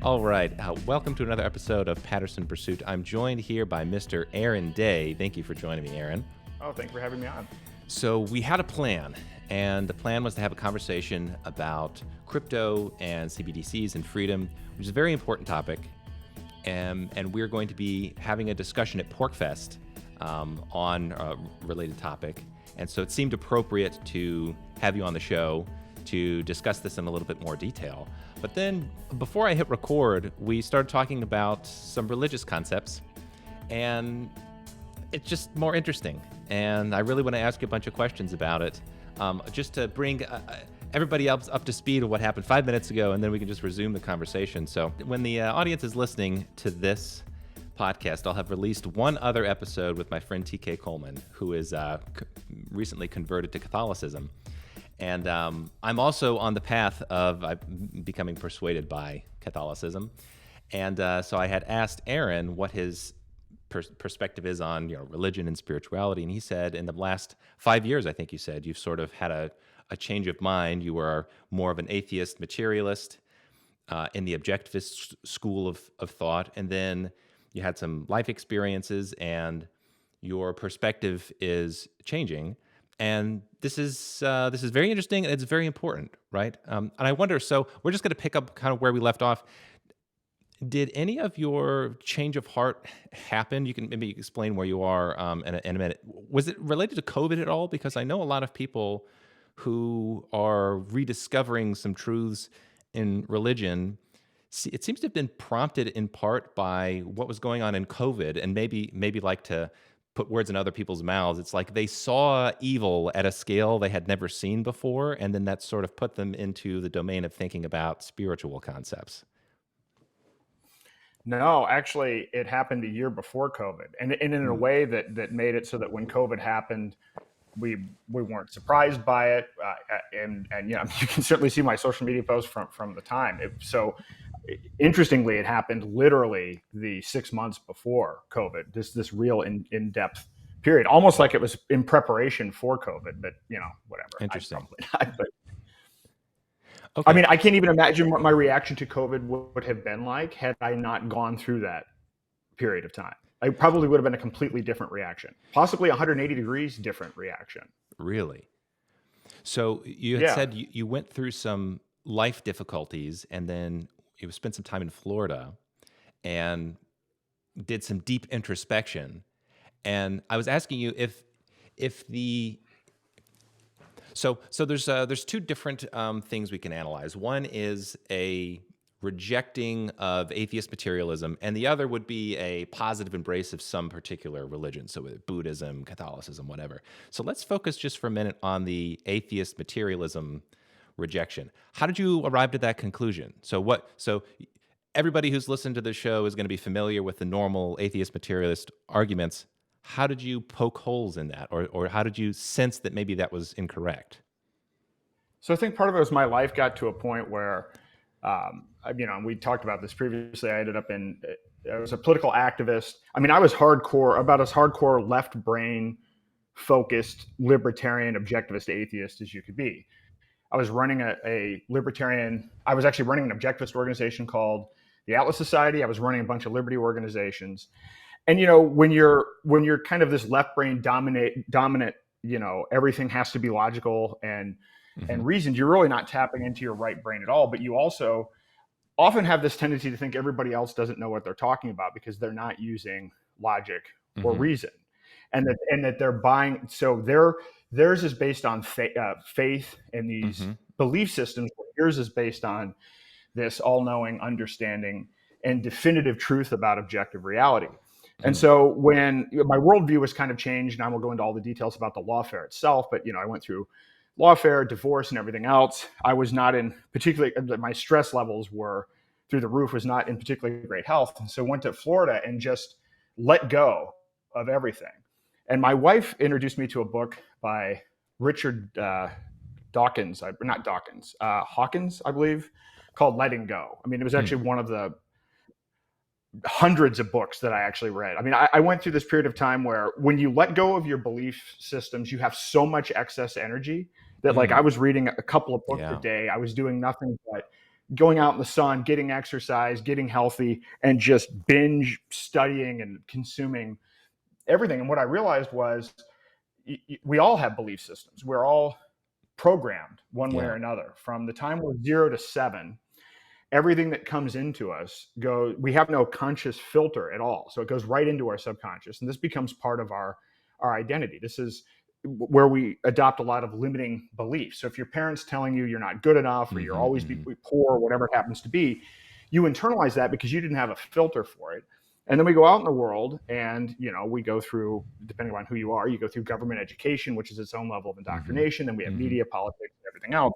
All right. Welcome to another episode of Patterson Pursuit. I'm joined here by Mr. Aaron Day. Thank you for joining me, Aaron. Oh, thank you for having me on. So we had a plan, and the plan was to have a conversation about crypto and CBDCs and freedom, which is a very important topic. And we're going to be having a discussion at PorcFest on a related topic. And so it seemed appropriate to have you on the show to discuss this in a little bit more detail. But then before I hit record, we started talking about some religious concepts, and it's just more interesting. And I really want to ask you a bunch of questions about it, just to bring everybody else up to speed of what happened 5 minutes ago, and then we can just resume the conversation. So when the audience is listening to this podcast, I'll have released one other episode with my friend TK Coleman, who is recently converted to Catholicism. And I'm also on the path of becoming persuaded by Catholicism. And so I had asked Aaron what his perspective is on religion and spirituality. And he said in the last 5 years, I think you said, you've sort of had a change of mind. You were more of an atheist materialist in the objectivist school of thought. And then you had some life experiences and your perspective is changing. And this is very interesting, and it's very important, right? And I wonder, so we're just going to pick up kind of where we left off. Did any of your change of heart happen? You can maybe explain where you are in a minute. Was it related to COVID at all? Because I know a lot of people who are rediscovering some truths in religion. It seems to have been prompted in part by what was going on in COVID, and maybe like to put words in other people's mouths. It's like they saw evil at a scale they had never seen before, and then that sort of put them into the domain of thinking about spiritual concepts. No, actually, it happened a year before COVID, and in a way that made it so that when COVID happened, we weren't surprised by it, and you can certainly see my social media posts from the time. Interestingly, it happened literally the 6 months before COVID. This real in-depth period, almost like it was in preparation for COVID. But whatever. Interesting. Probably not, but okay. I mean, I can't even imagine what my reaction to COVID would have been like had I not gone through that period of time. I probably would have been a completely different reaction, possibly 180 degrees different reaction. Really? So you had said you went through some life difficulties, and then you spent some time in Florida and did some deep introspection. And I was asking you if the so there's two different things we can analyze. One is a rejecting of atheist materialism, and the other would be a positive embrace of some particular religion, so Buddhism, Catholicism, whatever. So let's focus just for a minute on the atheist materialism rejection. How did you arrive at that conclusion? So everybody who's listened to this show is going to be familiar with the normal atheist materialist arguments. How did you poke holes in that, or how did you sense that maybe that was incorrect? So I think part of it was my life got to a point where, we talked about this previously. I was a political activist. I mean, I was about as hardcore left brain focused libertarian objectivist atheist as you could be. I was running I was actually running an objectivist organization called the Atlas Society. I was running a bunch of liberty organizations. And, when you're kind of this left brain dominant, everything has to be logical and reasoned, you're really not tapping into your right brain at all. But you also often have this tendency to think everybody else doesn't know what they're talking about because they're not using logic or reason, and that they're buying. So theirs is based on faith and these belief systems. Yours is based on this all-knowing understanding and definitive truth about objective reality. And so when my worldview was kind of changed, and I will go into all the details about the lawfare itself, but I went through lawfare, divorce, and everything else. I was not in particularly, my stress levels were through the roof, was not in particularly great health. And so went to Florida and just let go of everything. And my wife introduced me to a book by Richard Hawkins, I believe, called Letting Go. I mean, it was actually one of the hundreds of books that I actually read. I mean, I went through this period of time where when you let go of your belief systems, you have so much excess energy that I was reading a couple of books a day. I was doing nothing but, going out in the sun, getting exercise, getting healthy, and just binge studying and consuming everything. And what I realized was we all have belief systems. We're all programmed one way or another. From the time we're 0 to 7, everything that comes into us we have no conscious filter at all. So it goes right into our subconscious. And this becomes part of our identity. This is where we adopt a lot of limiting beliefs. So if your parents telling you you're not good enough, or you're always be poor, or whatever it happens to be, you internalize that because you didn't have a filter for it. And then we go out in the world and, we go through, depending on who you are, you go through government education, which is its own level of indoctrination. Then we have media, politics, and everything else.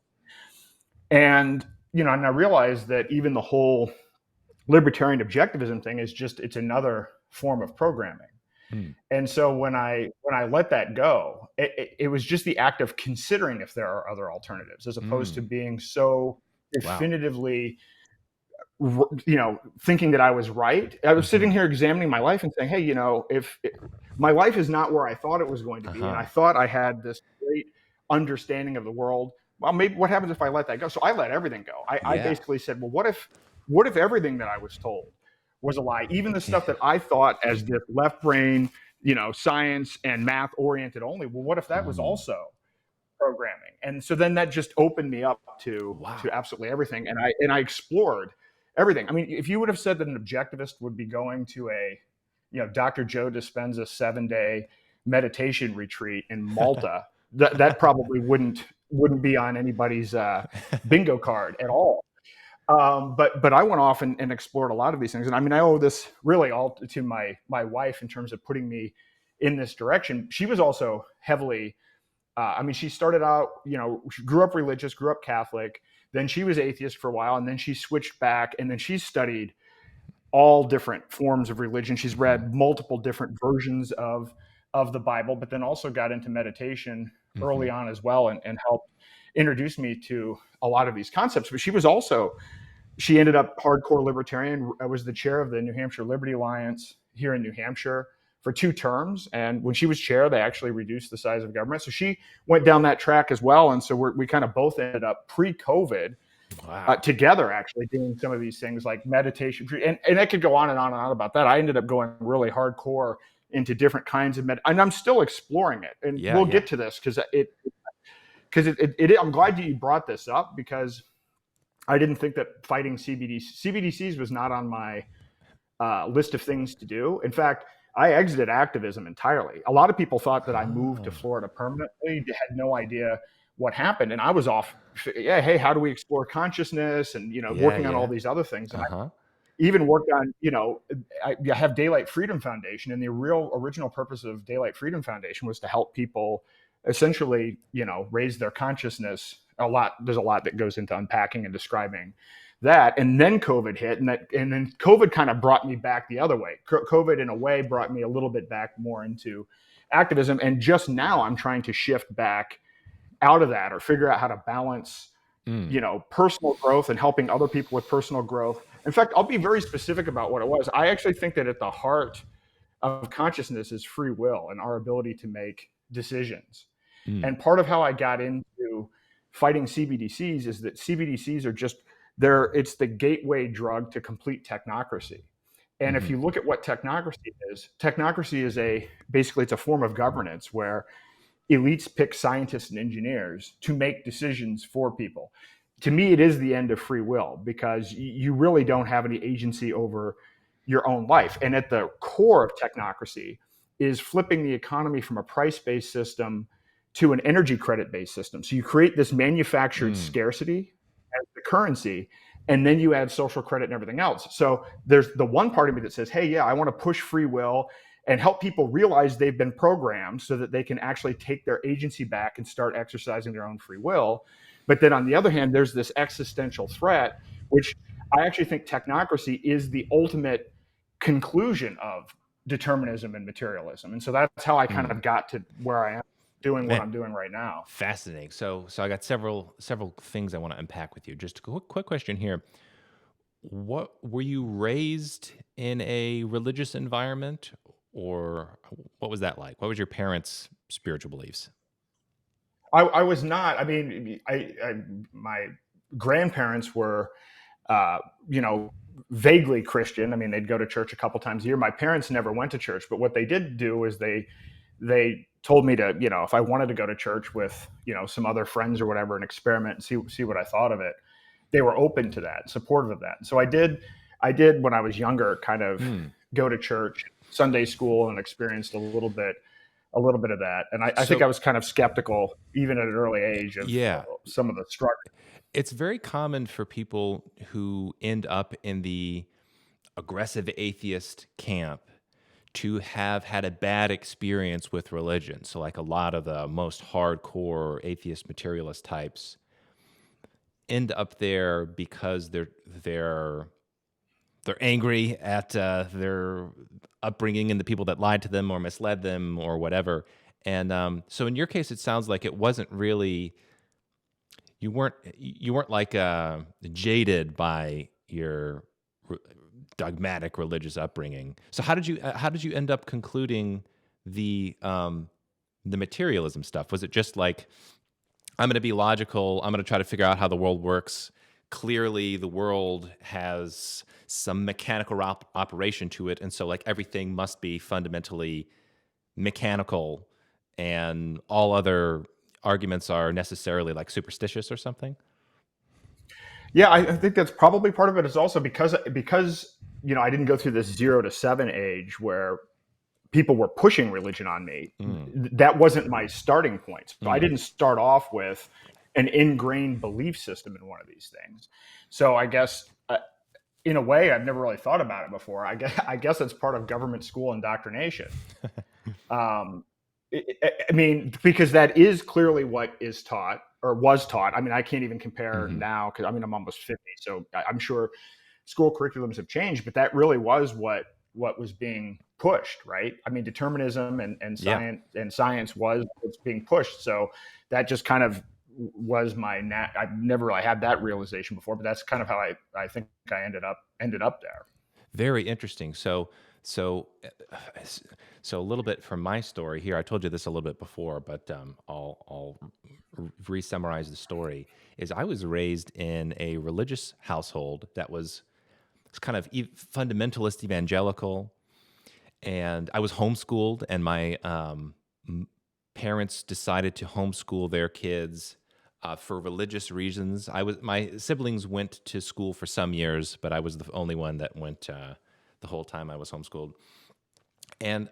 And, and I realized that even the whole libertarian objectivism thing is it's another form of programming. And so when I let that go, it was just the act of considering if there are other alternatives, as opposed to being so definitively thinking that I was right. I was sitting here examining my life and saying, hey, if my life is not where I thought it was going to be, and I thought I had this great understanding of the world, well, maybe what happens if I let that go? So I let everything go. I basically said, well, what if everything that I was told was a lie? Even the stuff that I thought as this left brain, science and math oriented only. Well, what if that was also programming? And so then that just opened me up to absolutely everything. And I explored everything. I mean, if you would have said that an objectivist would be going to a, Dr. Joe Dispenza 7-day meditation retreat in Malta, that probably wouldn't be on anybody's bingo card at all. But I went off and explored a lot of these things. And I mean, I owe this really all to my wife in terms of putting me in this direction. She was also heavily, she started out, she grew up religious, grew up Catholic. Then she was atheist for a while, and then she switched back, and then she studied all different forms of religion. She's read multiple different versions of the Bible, but then also got into meditation early on as well, and helped introduce me to a lot of these concepts. But she ended up hardcore libertarian. I was the chair of the New Hampshire Liberty Alliance here in New Hampshire for 2 terms. And when she was chair, they actually reduced the size of government. So she went down that track as well. And so we kind of both ended up pre-COVID together, actually doing some of these things like meditation. And I could go on and on and on about that. I ended up going really hardcore into different kinds of and I'm still exploring it. And we'll get to this because I'm glad you brought this up, because I didn't think that fighting CBDCs was not on my list of things to do. In fact, I exited activism entirely. A lot of people thought that I moved to Florida permanently. They had no idea what happened. And I was off, hey, how do we explore consciousness and, working on all these other things. And I even worked on, I have Daylight Freedom Foundation. And the original purpose of Daylight Freedom Foundation was to help people essentially, raise their consciousness. There's a lot that goes into unpacking and describing that. And then COVID hit, and then COVID kind of brought me back the other way. COVID in a way brought me a little bit back more into activism. And just now I'm trying to shift back out of that, or figure out how to balance, personal growth and helping other people with personal growth. In fact, I'll be very specific about what it was. I actually think that at the heart of consciousness is free will and our ability to make decisions. And part of how I got into fighting CBDCs is that CBDCs are it's the gateway drug to complete technocracy. And if you look at what technocracy is basically it's a form of governance where elites pick scientists and engineers to make decisions for people. To me, it is the end of free will, because you really don't have any agency over your own life. And at the core of technocracy is flipping the economy from a price-based system to an energy credit-based system. So you create this manufactured scarcity as the currency, and then you add social credit and everything else. So there's the one part of me that says, hey, I want to push free will and help people realize they've been programmed so that they can actually take their agency back and start exercising their own free will. But then on the other hand, there's this existential threat, which I actually think technocracy is the ultimate conclusion of determinism and materialism. And so that's how I kind of got to where I am doing what I'm doing right now. Fascinating. So I got several things I want to unpack with you. Just a quick question here. What were you raised in a religious environment, or what was that like? What was your parents' spiritual beliefs? I was not. I mean, my grandparents were you know, vaguely Christian. I mean, they'd go to church a couple times a year. My parents never went to church, but what they did do is they told me to, you know, if I wanted to go to church with, you know, some other friends or whatever and experiment and see what I thought of it, they were open to that, supportive of that. So I did when I was younger, kind of go to church, Sunday school, and experienced a little bit of that. And I think I was kind of skeptical, even at an early age, of some of the struggle. It's very common for people who end up in the aggressive atheist camp to have had a bad experience with religion. So like a lot of the most hardcore atheist materialist types end up there because they're angry at their upbringing and the people that lied to them or misled them or whatever. And so in your case, it sounds like it wasn't really, you weren't like jaded by your dogmatic religious upbringing. So how did you end up concluding the materialism stuff? Was it just like, I'm going to be logical, I'm going to try to figure out how the world works? Clearly the world has some mechanical operation to it, and so like everything must be fundamentally mechanical, and all other arguments are necessarily like superstitious or something? Yeah, I think that's probably part of it. Is also because you know, I didn't go through this 0 to 7 age where people were pushing religion on me. That wasn't my starting point. So I didn't start off with an ingrained belief system in one of these things. So I guess in a way, I've never really thought about it before. I guess it's part of government school indoctrination. I mean, because that is clearly what is taught or was taught. I mean, I can't even compare now because I mean, I'm almost 50. So I'm sure school curriculums have changed, but that really was what was being pushed, right? I mean, determinism and science was being pushed. So that just kind of was I've never really had that realization before, but that's kind of how I think I ended up there. Very interesting. So a little bit from my story here. I told you this a little bit before, but I'll re-summarize the story. Is I was raised in a religious household that was kind of fundamentalist evangelical, and I was homeschooled, and my parents decided to homeschool their kids for religious reasons. My siblings went to school for some years, but I was the only one that went the whole time I was homeschooled. And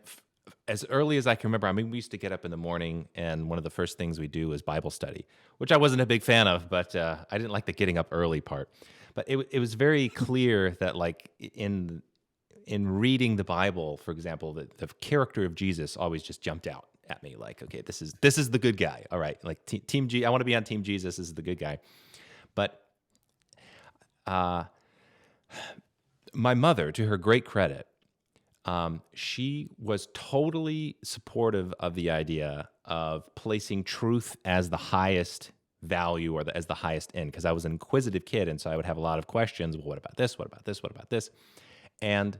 as early as I can remember, I mean, we used to get up in the morning, and one of the first things we do is Bible study, which I wasn't a big fan of, but I didn't like the getting up early part. But it was very clear that, like, in reading the Bible, for example, the character of Jesus always just jumped out at me. Like, okay, this is the good guy. All right, like Team G. I want to be on Team Jesus. This is the good guy. But my mother, to her great credit, she was totally supportive of the idea of placing truth as the highest value or as the highest end, because I was an inquisitive kid, and so I would have a lot of questions. Well, what about this? What about this? What about this? And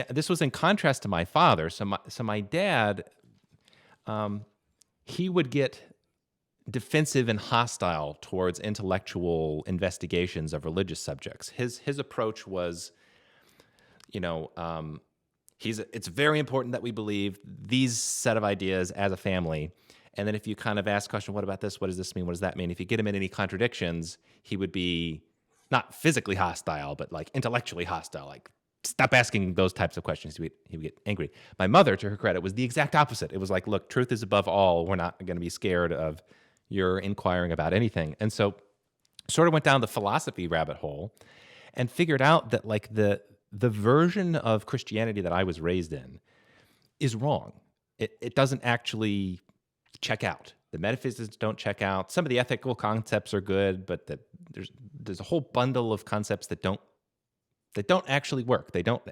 this was in contrast to my father. So my dad, he would get defensive and hostile towards intellectual investigations of religious subjects. His approach was, you know, it's very important that we believe these set of ideas as a family. And then if you kind of ask a question, what about this? What does this mean? What does that mean? If you get him in any contradictions, he would be not physically hostile, but like intellectually hostile. Like, stop asking those types of questions. He would get angry. My mother, to her credit, was the exact opposite. It was like, look, truth is above all. We're not going to be scared of your inquiring about anything. And so sort of went down the philosophy rabbit hole and figured out that, like, the version of Christianity that I was raised in is wrong. It doesn't actually check out. The metaphysics don't check out. Some of the ethical concepts are good, but there's a whole bundle of concepts that don't actually work. They don't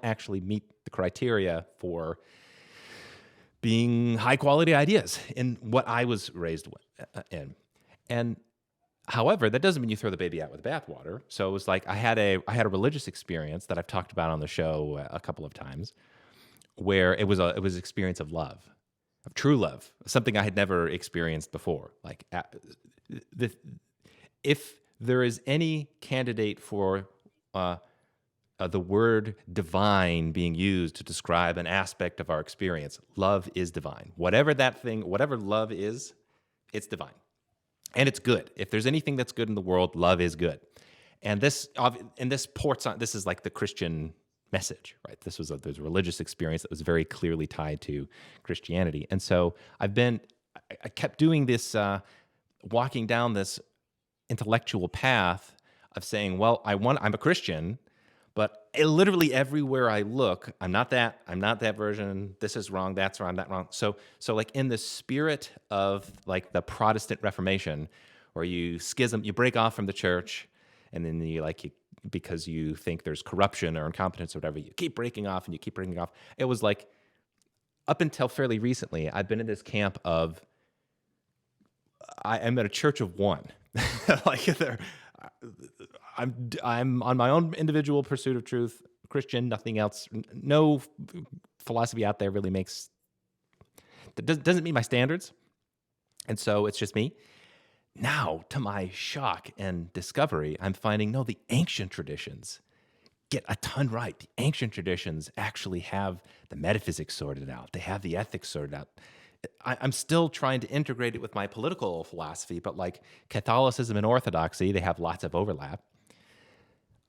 actually meet the criteria for being high quality ideas in what I was raised in. And however, that doesn't mean you throw the baby out with the bathwater. So it was like I had a religious experience that I've talked about on the show a couple of times, where it was an experience of love, of true love, something I had never experienced before. Like, if there is any candidate for the word divine being used to describe an aspect of our experience, love is divine. Whatever that thing, whatever love is, it's divine. And it's good. If there's anything that's good in the world, love is good. And this ports on, this is like the Christian message, right? There's a religious experience that was very clearly tied to Christianity. And so I kept doing this, walking down this intellectual path of saying, well, I'm a Christian, but literally everywhere I look, I'm not that version. This is wrong. That's wrong. That wrong. So like in the spirit of like the Protestant Reformation, where you schism, you break off from the church, and then because you think there's corruption or incompetence or whatever, you keep breaking off and you keep breaking off. It was like up until fairly recently, I've been in this camp of I'm at a church of one. Like I'm on my own individual pursuit of truth, Christian, nothing else. No philosophy out there really doesn't meet my standards. And so it's just me. Now, to my shock and discovery, I'm finding, no, the ancient traditions get a ton right. The ancient traditions actually have the metaphysics sorted out. They have the ethics sorted out. I'm still trying to integrate it with my political philosophy, but like Catholicism and Orthodoxy, they have lots of overlap.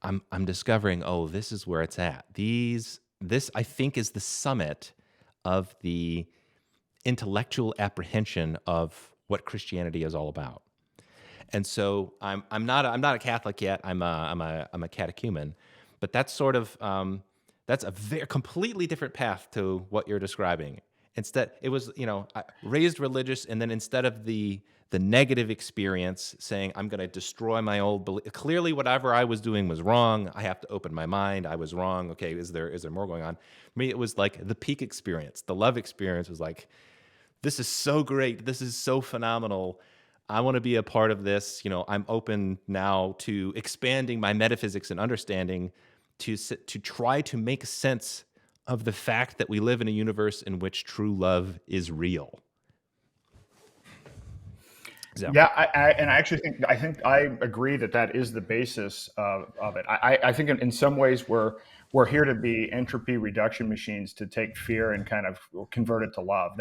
I'm discovering, this is where it's at. This I think is the summit of the intellectual apprehension of what Christianity is all about. And so I'm not a Catholic yet. I'm a catechumen, but that's sort of that's a very completely different path to what you're describing. Instead, it was raised religious, and then instead of the negative experience, saying I'm going to destroy my old belief. Clearly, whatever I was doing was wrong. I have to open my mind. I was wrong. Okay, is there more going on? For me, it was like the peak experience. The love experience was like, this is so great. This is so phenomenal. I want to be a part of this. I'm open now to expanding my metaphysics and understanding to try to make sense of the fact that we live in a universe in which true love is real. So. Yeah, I think I agree that is the basis of it. I think in some ways we're here to be entropy reduction machines to take fear and kind of convert it to love.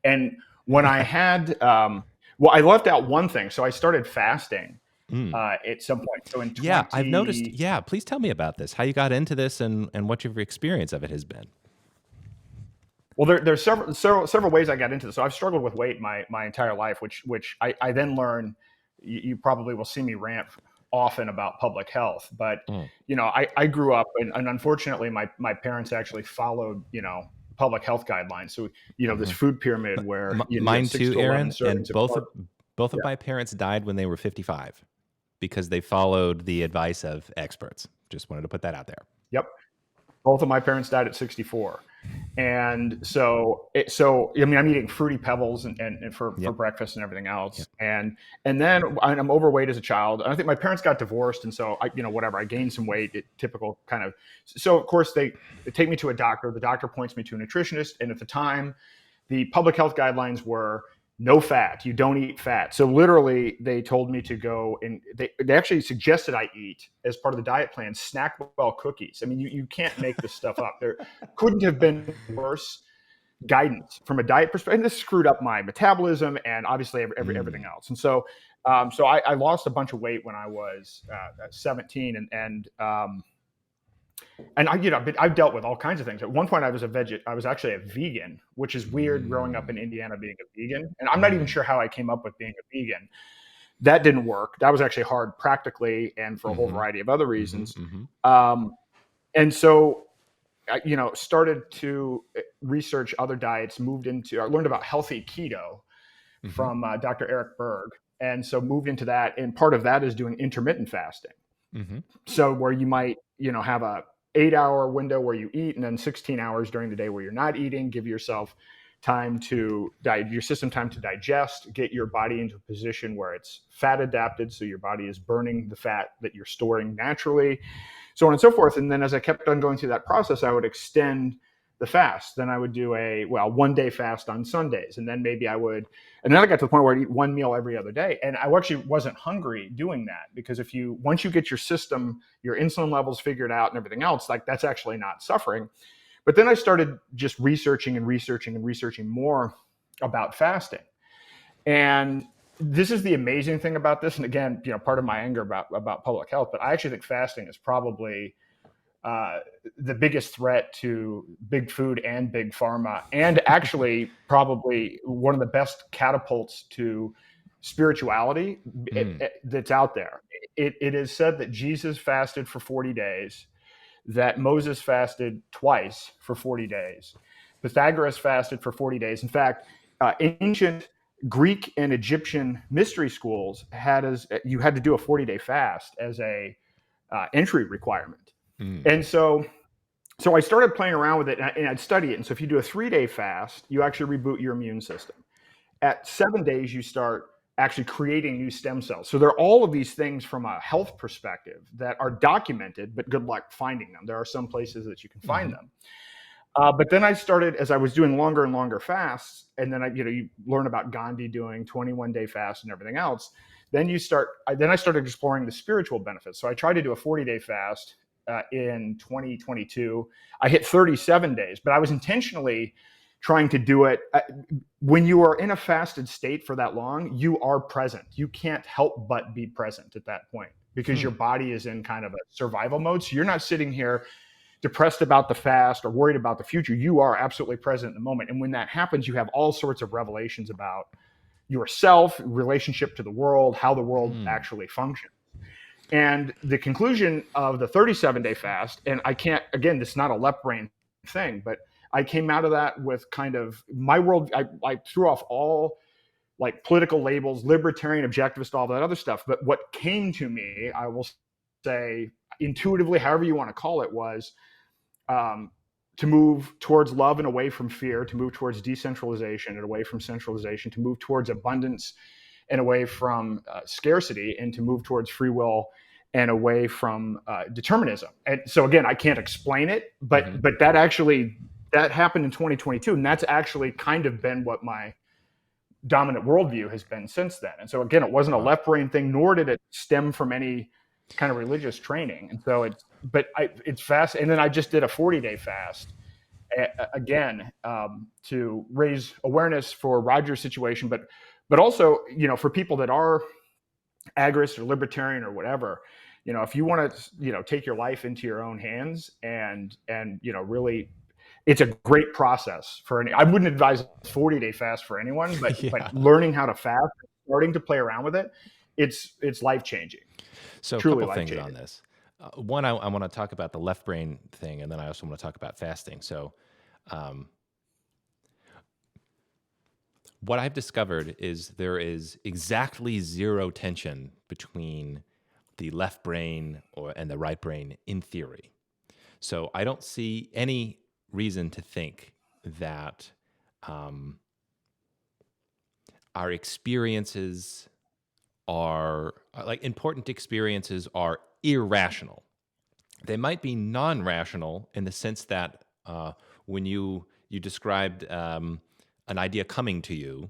And when I had, I left out one thing. So I started fasting at some point. So I've noticed. Yeah, please tell me about this. How you got into this and what your experience of it has been. Well, there's several ways I got into this. So I've struggled with weight my entire life, which I then learned. You probably will see me rant often about public health, but I grew up and unfortunately my parents actually followed public health guidelines. So this food pyramid where mine too, Aaron, and both of my parents died when they were 55 because they followed the advice of experts. Just wanted to put that out there. Yep. Both of my parents died at 64. And so I'm eating Fruity Pebbles and for breakfast and everything else. Yep. And then I'm overweight as a child. I think my parents got divorced. And so I gained some weight, typical kind of, so of course they take me to a doctor. The doctor points me to a nutritionist. And at the time, the public health guidelines were no fat. You don't eat fat. So literally they told me to go and they actually suggested I eat as part of the diet plan, Snackwell cookies. I mean, you can't make this stuff up. There couldn't have been worse guidance from a diet perspective. And this screwed up my metabolism and obviously everything else. And so, I lost a bunch of weight when I was 17 and I've dealt with all kinds of things. At one point I was actually a vegan, which is weird growing up in Indiana being a vegan. And I'm not even sure how I came up with being a vegan. That didn't work. That was actually hard practically and for a whole variety of other reasons. And so, started to research other diets, I learned about healthy keto from Dr. Eric Berg. And so moved into that. And part of that is doing intermittent fasting. So where you might, have a 8-hour window where you eat and then 16 hours during the day where you're not eating, give yourself your system time to digest, get your body into a position where it's fat adapted. So your body is burning the fat that you're storing naturally, so on and so forth. And then as I kept on going through that process, I would extend the fast. Then I would do a 1-day fast on Sundays. And then and then I got to the point where I'd eat one meal every other day. And I actually wasn't hungry doing that, because once you get your system, your insulin levels figured out and everything else, like that's actually not suffering. But then I started just researching more about fasting. And this is the amazing thing about this. And again, part of my anger about public health, but I actually think fasting is probably the biggest threat to big food and big pharma, and actually probably one of the best catapults to spirituality that's out there. It is said that Jesus fasted for 40 days, that Moses fasted twice for 40 days. Pythagoras fasted for 40 days. In fact, ancient Greek and Egyptian mystery schools you had to do a 40-day fast as a entry requirement. And so I started playing around with it, and I'd study it. And so if you do a 3-day fast, you actually reboot your immune system. At 7 days, you start actually creating new stem cells. So there are all of these things from a health perspective that are documented, but good luck finding them. There are some places that you can find them. But then I started, as I was doing longer and longer fasts, and then you learn about Gandhi doing 21-day fasts and everything else. Then I started exploring the spiritual benefits. So I tried to do a 40-day fast in 2022. I hit 37 days, but I was intentionally trying to do it. When you are in a fasted state for that long, you are present. You can't help but be present at that point, because your body is in kind of a survival mode. So you're not sitting here depressed about the fast or worried about the future. You are absolutely present in the moment. And when that happens, you have all sorts of revelations about yourself, relationship to the world, how the world actually functions. And the conclusion of the 37-day fast, and this is not a left brain thing, but I came out of that with kind of my world. I threw off all like political labels, libertarian, objectivist, all that other stuff. But what came to me, I will say intuitively, however you want to call it, was to move towards love and away from fear, to move towards decentralization and away from centralization, to move towards abundance and away from scarcity, and to move towards free will and away from determinism. And so again, I can't explain it, but that happened in 2022, and that's actually kind of been what my dominant worldview has been since then. And so again, it wasn't a left brain thing, nor did it stem from any kind of religious training. And so it's fast. And then I just did a 40-day fast again to raise awareness for Roger's situation, but also, for people that are agorist or libertarian or whatever, if you want to, take your life into your own hands and really, it's a great process I wouldn't advise a 40-day fast for anyone, but learning how to fast, starting to play around with it, it's life-changing. So Truly a couple things on this. One, I want to talk about the left brain thing, and then I also want to talk about fasting. So what I've discovered is there is exactly zero tension between the left brain and the right brain in theory. So I don't see any reason to think that our experiences are, like, important experiences are irrational. They might be non-rational in the sense that when you described an idea coming to you,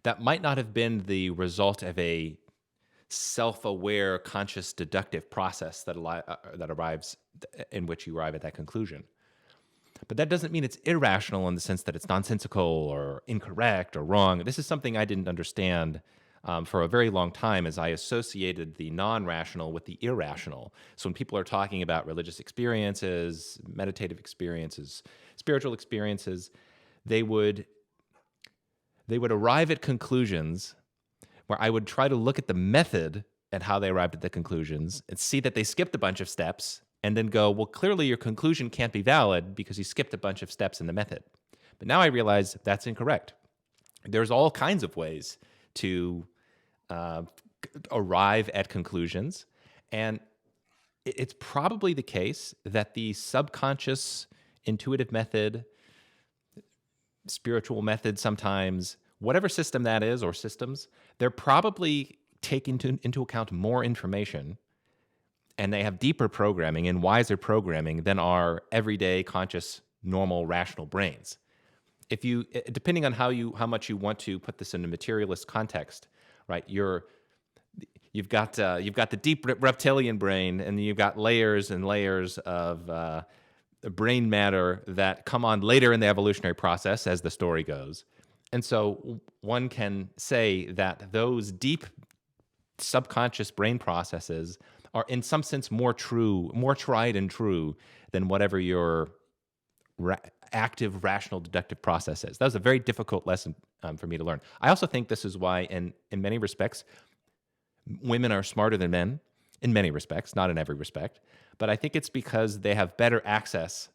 that might not have been the result of a self-aware, conscious, deductive process that arrives in which you arrive at that conclusion. But that doesn't mean it's irrational in the sense that it's nonsensical or incorrect or wrong. This is something I didn't understand for a very long time, as I associated the non-rational with the irrational. So when people are talking about religious experiences, meditative experiences, spiritual experiences, they would arrive at conclusions where I would try to look at the method and how they arrived at the conclusions and see that they skipped a bunch of steps, and then go, well, clearly your conclusion can't be valid because you skipped a bunch of steps in the method. But now I realize that's incorrect. There's all kinds of ways to arrive at conclusions, and it's probably the case that the subconscious intuitive method, spiritual method sometimes, whatever system that is, or systems, they're probably taking into account more information, and they have deeper programming and wiser programming than our everyday conscious normal rational brains. If you, depending on how much you want to put this in a materialist context, right? You've got the deep reptilian brain, and you've got layers and layers of brain matter that come on later in the evolutionary process as the story goes. And so one can say that those deep subconscious brain processes are in some sense more true, more tried and true than whatever your active, rational, deductive process is. That was a very difficult lesson for me to learn. I also think this is why, in many respects, women are smarter than men, in many respects, not in every respect. But I think it's because they have better access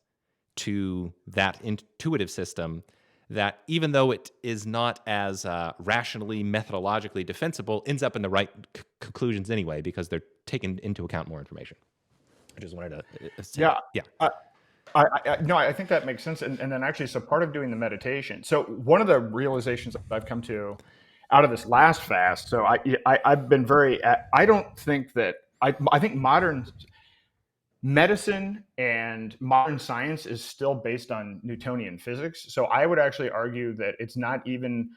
to that intuitive system that, even though it is not as rationally, methodologically defensible, ends up in the right conclusions anyway, because they're taking into account more information. I just wanted to say Yeah. yeah. No, I think that makes sense. And then actually, so part of doing the meditation. So one of the realizations I've come to out of this last fast. So I've been I don't think that, I think modern medicine and modern science is still based on Newtonian physics. So I would actually argue that it's not even,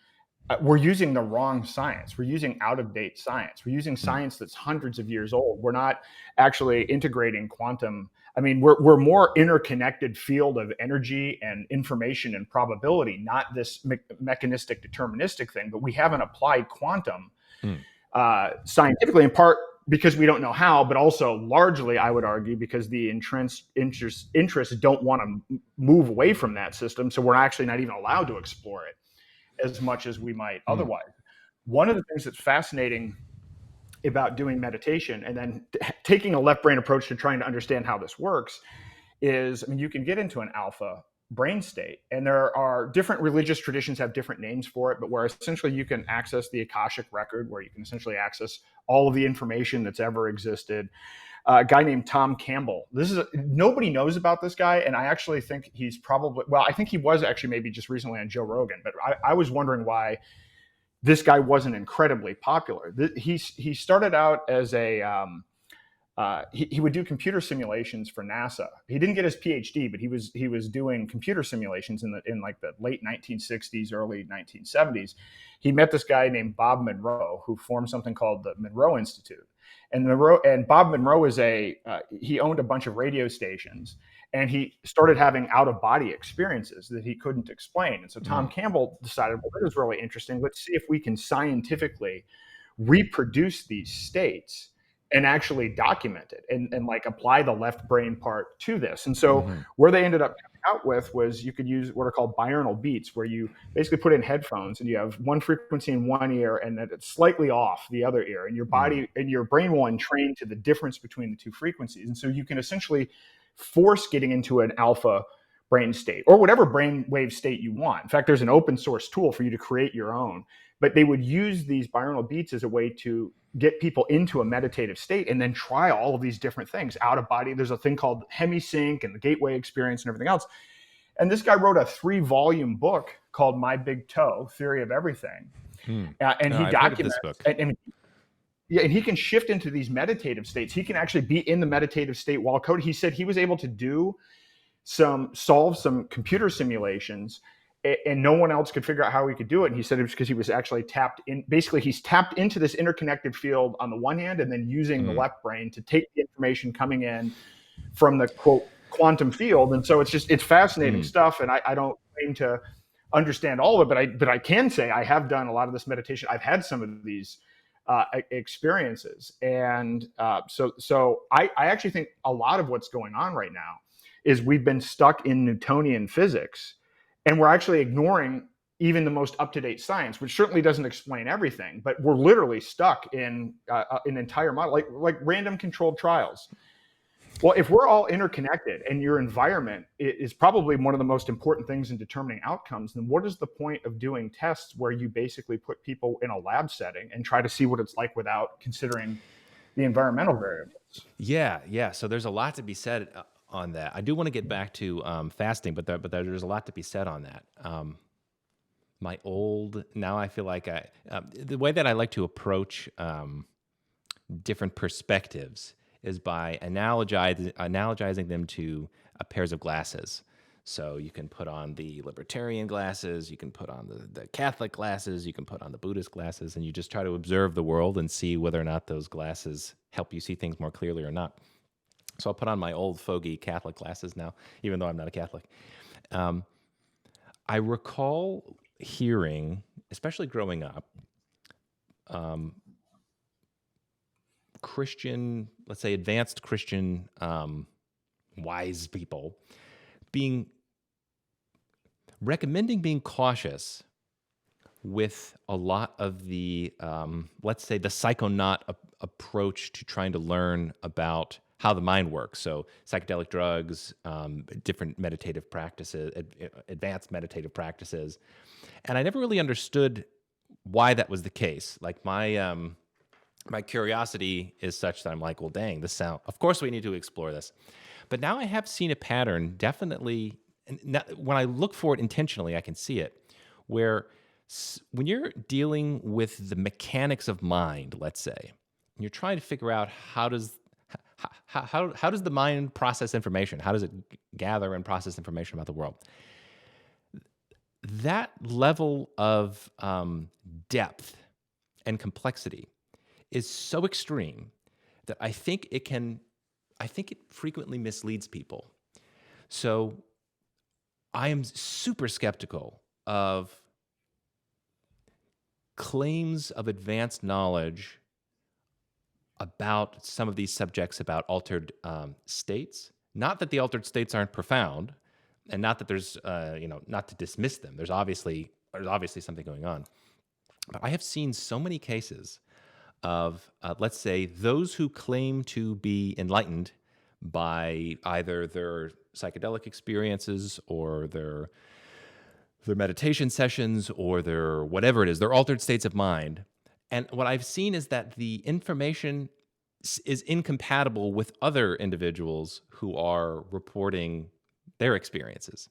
we're using the wrong science. We're using out-of-date science. We're using science that's hundreds of years old. We're not actually integrating quantum. I mean, we're more interconnected field of energy and information and probability, not this mechanistic deterministic thing. But we haven't applied quantum scientifically, in part because we don't know how, but also largely, I would argue, because the interests don't want to move away from that system. So we're actually not even allowed to explore it as much as we might otherwise. One of the things that's fascinating about doing meditation and then taking a left brain approach to trying to understand how this works is, I mean, you can get into an alpha brain state, and there are different religious traditions have different names for it, but where essentially you can access the Akashic record, where you can essentially access all of the information that's ever existed. A guy named Tom Campbell. Nobody knows about this guy, and I actually think he's probably, well, I think he was actually maybe just recently on Joe Rogan, but I was wondering why this guy wasn't incredibly popular. He started out as he would do computer simulations for NASA. He didn't get his PhD, but he was doing computer simulations in like the late 1960s, early 1970s. He met this guy named Bob Monroe, who formed something called the Monroe Institute. And Bob Monroe is he owned a bunch of radio stations, and he started having out-of-body experiences that he couldn't explain. And so Tom Campbell decided, well, this is really interesting. Let's see if we can scientifically reproduce these states and actually document it and like apply the left brain part to this. And so where they ended up coming out with was you could use what are called binaural beats, where you basically put in headphones and you have one frequency in one ear and then it's slightly off the other ear, and your body and your brain will entrain to the difference between the two frequencies. And so you can essentially force getting into an alpha brain state or whatever brain wave state you want. In fact, there's an open source tool for you to create your own, but they would use these binaural beats as a way to get people into a meditative state and then try all of these different things out of body. There's a thing called hemisync and the gateway experience and everything else. And this guy wrote a 3-volume book called My Big Toe, Theory of Everything. And he documents this book. And he can shift into these meditative states. He can actually be in the meditative state while coding. He said he was able to solve some computer simulations, and no one else could figure out how he could do it. And he said it was because he was actually tapped in. Basically, he's tapped into this interconnected field on the one hand, and then using the left brain to take the information coming in from the quote quantum field. And so it's fascinating stuff. And I don't claim to understand all of it, but I can say I have done a lot of this meditation. I've had some of these experiences. And so I actually think a lot of what's going on right now is we've been stuck in Newtonian physics, and we're actually ignoring even the most up-to-date science, which certainly doesn't explain everything, but we're literally stuck in an entire model, like random controlled trials. Well, if we're all interconnected and your environment is probably one of the most important things in determining outcomes, then what is the point of doing tests where you basically put people in a lab setting and try to see what it's like without considering the environmental variables? Yeah. So there's a lot to be said on that. I do want to get back to fasting, but there's a lot to be said on that. Now I feel like the way that I like to approach different perspectives is by analogizing them to pairs of glasses. So you can put on the libertarian glasses, you can put on the Catholic glasses, you can put on the Buddhist glasses, and you just try to observe the world and see whether or not those glasses help you see things more clearly or not. So I'll put on my old fogey Catholic glasses now, even though I'm not a Catholic. I recall hearing, especially growing up, Christian, let's say advanced Christian, wise people recommending being cautious with a lot of the, let's say, the psychonaut approach to trying to learn about how the mind works. So psychedelic drugs, different meditative practices, advanced meditative practices. And I never really understood why that was the case. Like my curiosity is such that I'm like, well, dang, of course we need to explore this. But now I have seen a pattern, definitely, and when I look for it intentionally, I can see it, where when you're dealing with the mechanics of mind, let's say, and you're trying to figure out how does the mind process information? How does it gather and process information about the world? That level of depth and complexity is so extreme that I think it frequently misleads people. So I am super skeptical of claims of advanced knowledge about some of these subjects about altered states. Not that the altered states aren't profound, and not that there's, not to dismiss them. There's obviously something going on. But I have seen so many cases of, let's say, those who claim to be enlightened by either their psychedelic experiences or their meditation sessions or their whatever it is, their altered states of mind. And what I've seen is that the information is incompatible with other individuals who are reporting their experiences.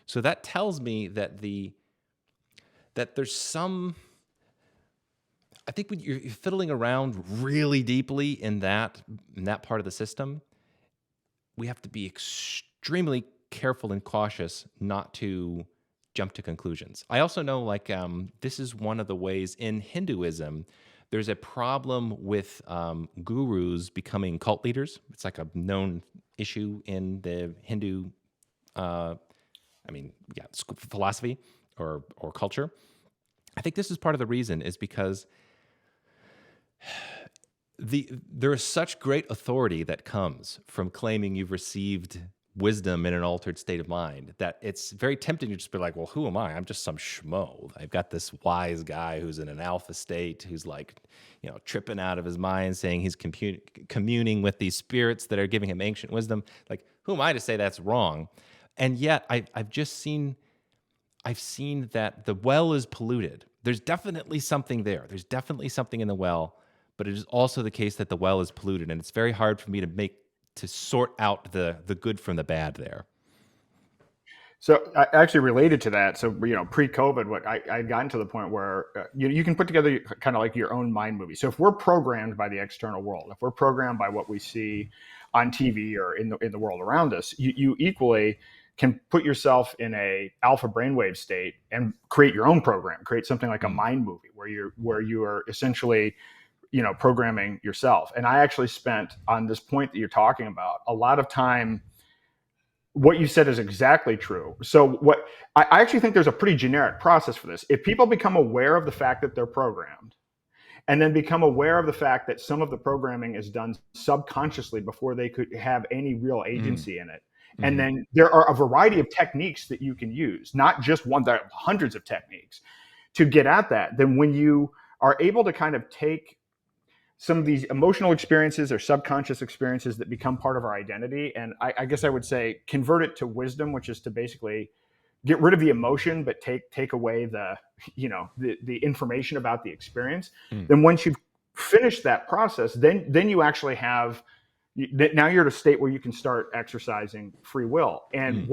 So that tells me that there's some, I think when you're fiddling around really deeply in that part of the system, we have to be extremely careful and cautious not to jump to conclusions. I also know, this is one of the ways in Hinduism, there's a problem with gurus becoming cult leaders. It's like a known issue in the Hindu, philosophy or culture. I think this is part of the reason is because there is such great authority that comes from claiming you've received wisdom in an altered state of mind that it's very tempting to just be like, well, who am I? I'm just some schmo. I've got this wise guy who's in an alpha state who's tripping out of his mind saying he's communing with these spirits that are giving him ancient wisdom. Like, who am I to say that's wrong? And yet I've seen that the well is polluted. There's definitely something there. There's definitely something in the well, but it is also the case that the well is polluted, and it's very hard for me to sort out the good from the bad there. So I actually related to that. So, pre-COVID, what I'd gotten to the point where you can put together kind of like your own mind movie. So if we're programmed by the external world, if we're programmed by what we see on TV or in the world around us, you equally can put yourself in a alpha brainwave state and create your own program, create something like a mind movie where you are essentially programming yourself. And I actually spent, on this point that you're talking about, a lot of time. What you said is exactly true. So what I actually think there's a pretty generic process for this. If people become aware of the fact that they're programmed, and then become aware of the fact that some of the programming is done subconsciously before they could have any real agency in it. Mm-hmm. And then there are a variety of techniques that you can use, not just one, there are hundreds of techniques to get at that. Then when you are able to kind of take some of these emotional experiences or subconscious experiences that become part of our identity, and I guess I would say convert it to wisdom, which is to basically get rid of the emotion, but take away the information about the experience. Then once you've finished that process, then you actually have, now you're at a state where you can start exercising free will. And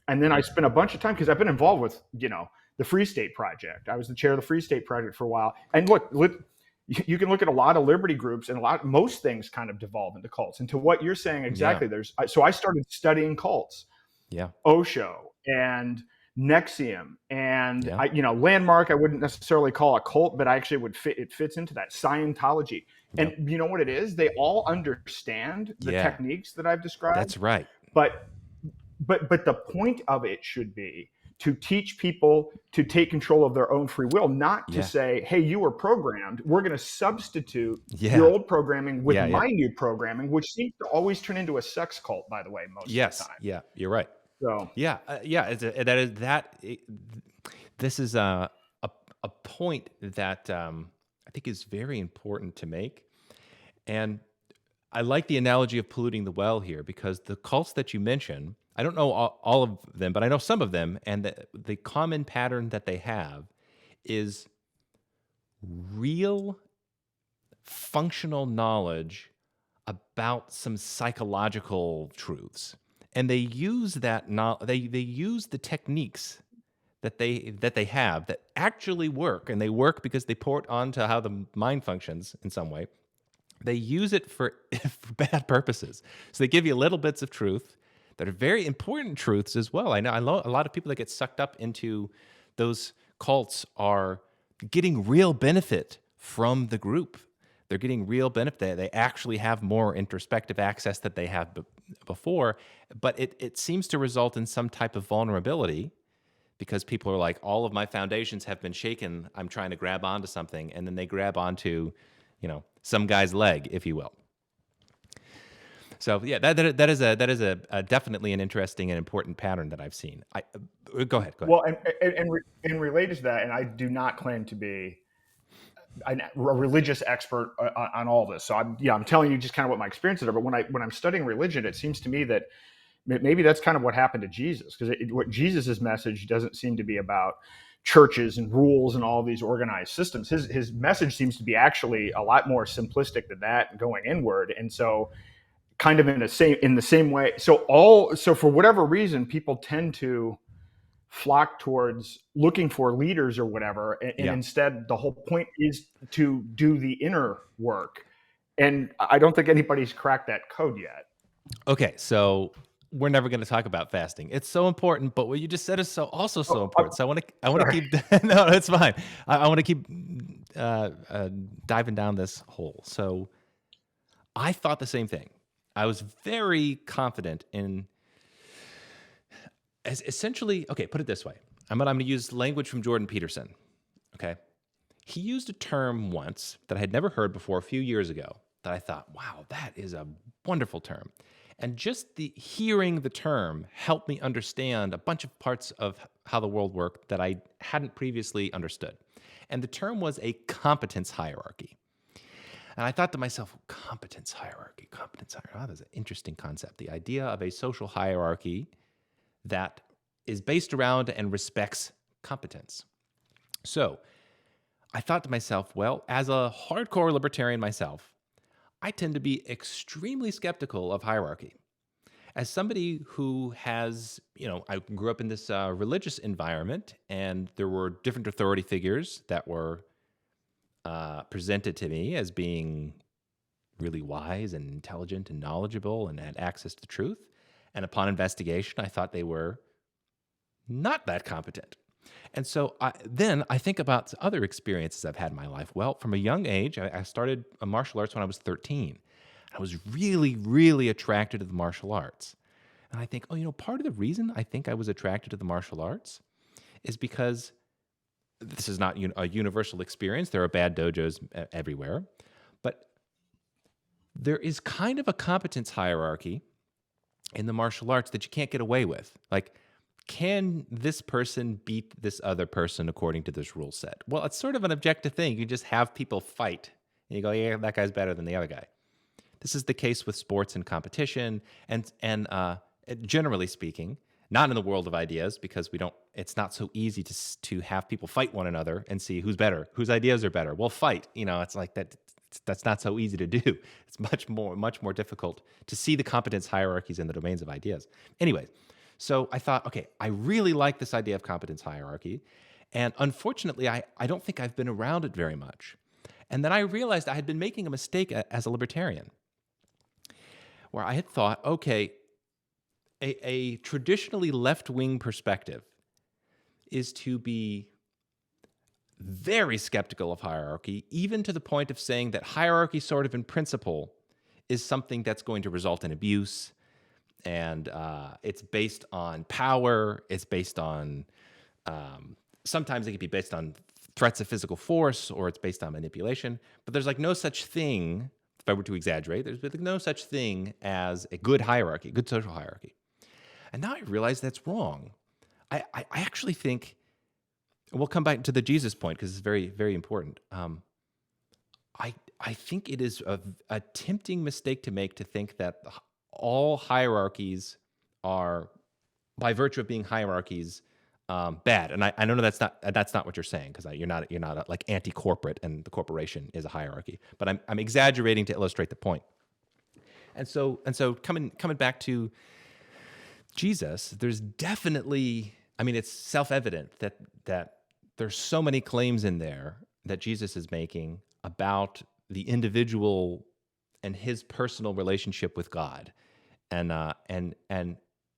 then I spent a bunch of time, because I've been involved with the Free State Project. I was the chair of the Free State Project for a while. And look, you can look at a lot of liberty groups, and most things kind of devolve into cults. And to what you're saying exactly, so I started studying cults. Yeah. Osho and Nexium and Yeah. Landmark. I wouldn't necessarily call a cult, but I actually would fit. It fits into that. Scientology, Yep. and you know what it is? They all understand the Yeah. techniques that I've described, That's right. but the point of it should be to teach people to take control of their own free will, not to Yeah. say, hey, you were programmed, we're going to substitute your Yeah. old programming with Yeah. Yeah. my new programming, which seems to always turn into a sex cult, by the way, most of the Yes. time. Yeah. You're right. So Yeah. Yeah. This is a point that I think is very important to make. And I like the analogy of polluting the well here, because the cults that you mention, I don't know all of them, but I know some of them. And the common pattern that they have is real functional knowledge about some psychological truths. And they use they use the techniques that they have that actually work, and they work because they pour it onto how the mind functions in some way. They use it for bad purposes. So they give you little bits of truth that are very important truths as well. I know a lot of people that get sucked up into those cults are getting real benefit from the group. They're getting real benefit. They actually have more introspective access that they have before, but it seems to result in some type of vulnerability, because people are like, all of my foundations have been shaken. I'm trying to grab onto something. And then they grab onto, some guy's leg, if you will. So yeah, that is a definitely an interesting and important pattern that I've seen. Go ahead. well, and related to that, and I do not claim to be a religious expert on all this. So I'm telling you just kind of what my experiences are. But when I'm studying religion, it seems to me that maybe that's kind of what happened to Jesus, because what Jesus's message doesn't seem to be about churches and rules and all these organized systems. His message seems to be actually a lot more simplistic than that, going inward. And so kind of in the same way. So for whatever reason, people tend to flock towards looking for leaders or whatever. And instead, the whole point is to do the inner work. And I don't think anybody's cracked that code yet. Okay. So we're never going to talk about fasting. It's so important, but what you just said is also so important. So I want to keep, no, it's fine. I want to keep diving down this hole. So I thought the same thing. I was very confident in, as essentially, okay, put it this way. I'm going to use language from Jordan Peterson. Okay. He used a term once that I had never heard before a few years ago that I thought, wow, that is a wonderful term. And just hearing the term helped me understand a bunch of parts of how the world worked that I hadn't previously understood. And the term was a competence hierarchy. And I thought to myself, competence hierarchy. Oh, that's an interesting concept. The idea of a social hierarchy that is based around and respects competence. So I thought to myself, well, as a hardcore libertarian myself, I tend to be extremely skeptical of hierarchy. As somebody who has, I grew up in this religious environment, and there were different authority figures that were presented to me as being really wise and intelligent and knowledgeable and had access to truth. And upon investigation, I thought they were not that competent. And so then I think about other experiences I've had in my life. Well, from a young age, I started martial arts when I was 13. I was really, really attracted to the martial arts. And I think, part of the reason I think I was attracted to the martial arts is because this is not a universal experience. There are bad dojos everywhere. But there is kind of a competence hierarchy in the martial arts that you can't get away with. Like, can this person beat this other person according to this rule set? Well, it's sort of an objective thing. You just have people fight, and you go, yeah, that guy's better than the other guy. This is the case with sports and competition, and generally speaking, not in the world of ideas, because it's not so easy to have people fight one another and see who's better, whose ideas are better. We'll fight. It's like that. That's not so easy to do. It's much more difficult to see the competence hierarchies in the domains of ideas. Anyway. So I thought, okay, I really like this idea of competence hierarchy. And unfortunately, I don't think I've been around it very much. And then I realized I had been making a mistake as a libertarian, where I had thought, okay, a traditionally left-wing perspective is to be very skeptical of hierarchy, even to the point of saying that hierarchy sort of in principle is something that's going to result in abuse, and it's based on power, it's based on, sometimes it can be based on threats of physical force, or it's based on manipulation, but there's like no such thing, if I were to exaggerate, there's like no such thing as a good hierarchy, good social hierarchy. And now I realize that's wrong. I actually think, and we'll come back to the Jesus point because it's very, very important. I think it is a tempting mistake to make to think that all hierarchies are, by virtue of being hierarchies, bad. And I know that's not what you're saying, because you're not like anti-corporate and the corporation is a hierarchy. But I'm exaggerating to illustrate the point. And so coming back to Jesus, there's definitely, I mean, it's self-evident that there's so many claims in there that Jesus is making about the individual and his personal relationship with God, and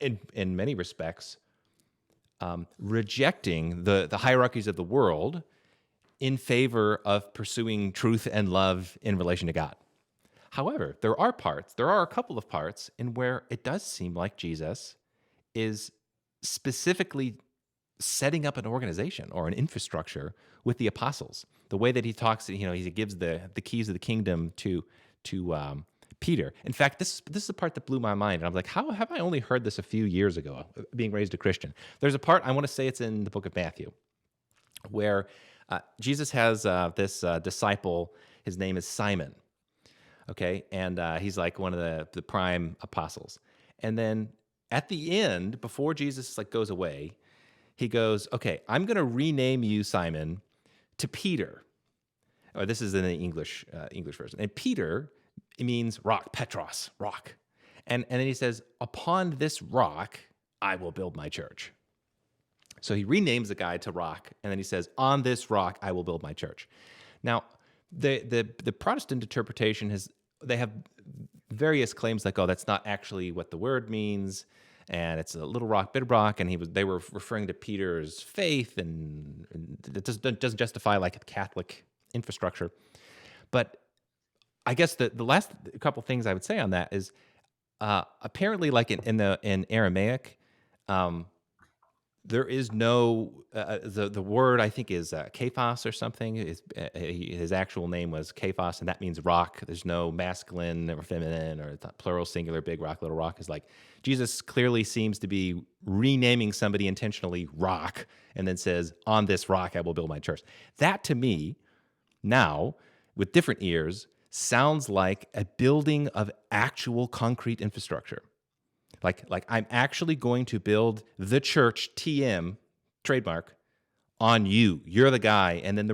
in many respects, rejecting the hierarchies of the world in favor of pursuing truth and love in relation to God. However, there are a couple of parts in where it does seem like Jesus is specifically setting up an organization or an infrastructure with the apostles. The way that he talks, he gives the keys of the kingdom to Peter. In fact, this is the part that blew my mind. And I'm like, how have I only heard this a few years ago, being raised a Christian? There's a part, I want to say it's in the book of Matthew, where Jesus has this disciple. His name is Simon. Okay, and he's like one of the prime apostles. And then at the end, before Jesus goes away, he goes, okay, I'm going to rename you, Simon, to Peter. Or this is in the English version. And Peter, it means rock, Petros, rock. And then he says, upon this rock, I will build my church. So he renames the guy to rock, and then he says, on this rock, I will build my church. Now, the Protestant interpretation they have various claims like, oh, that's not actually what the word means, and it's a little rock, bit of rock, and they were referring to Peter's faith, and it doesn't justify like a Catholic infrastructure. But I guess the last couple things I would say on that is apparently, like in Aramaic, there is no the word, I think, is Kephas or something. His actual name was Kephas, and that means rock. There's no masculine or feminine or plural, singular, big rock, little rock. Is like Jesus clearly seems to be renaming somebody intentionally rock, and then says, on this rock I will build my church. That to me, now with different ears, sounds like a building of actual concrete infrastructure. Like I'm actually going to build the church, TM, trademark, on you. You're the guy. And then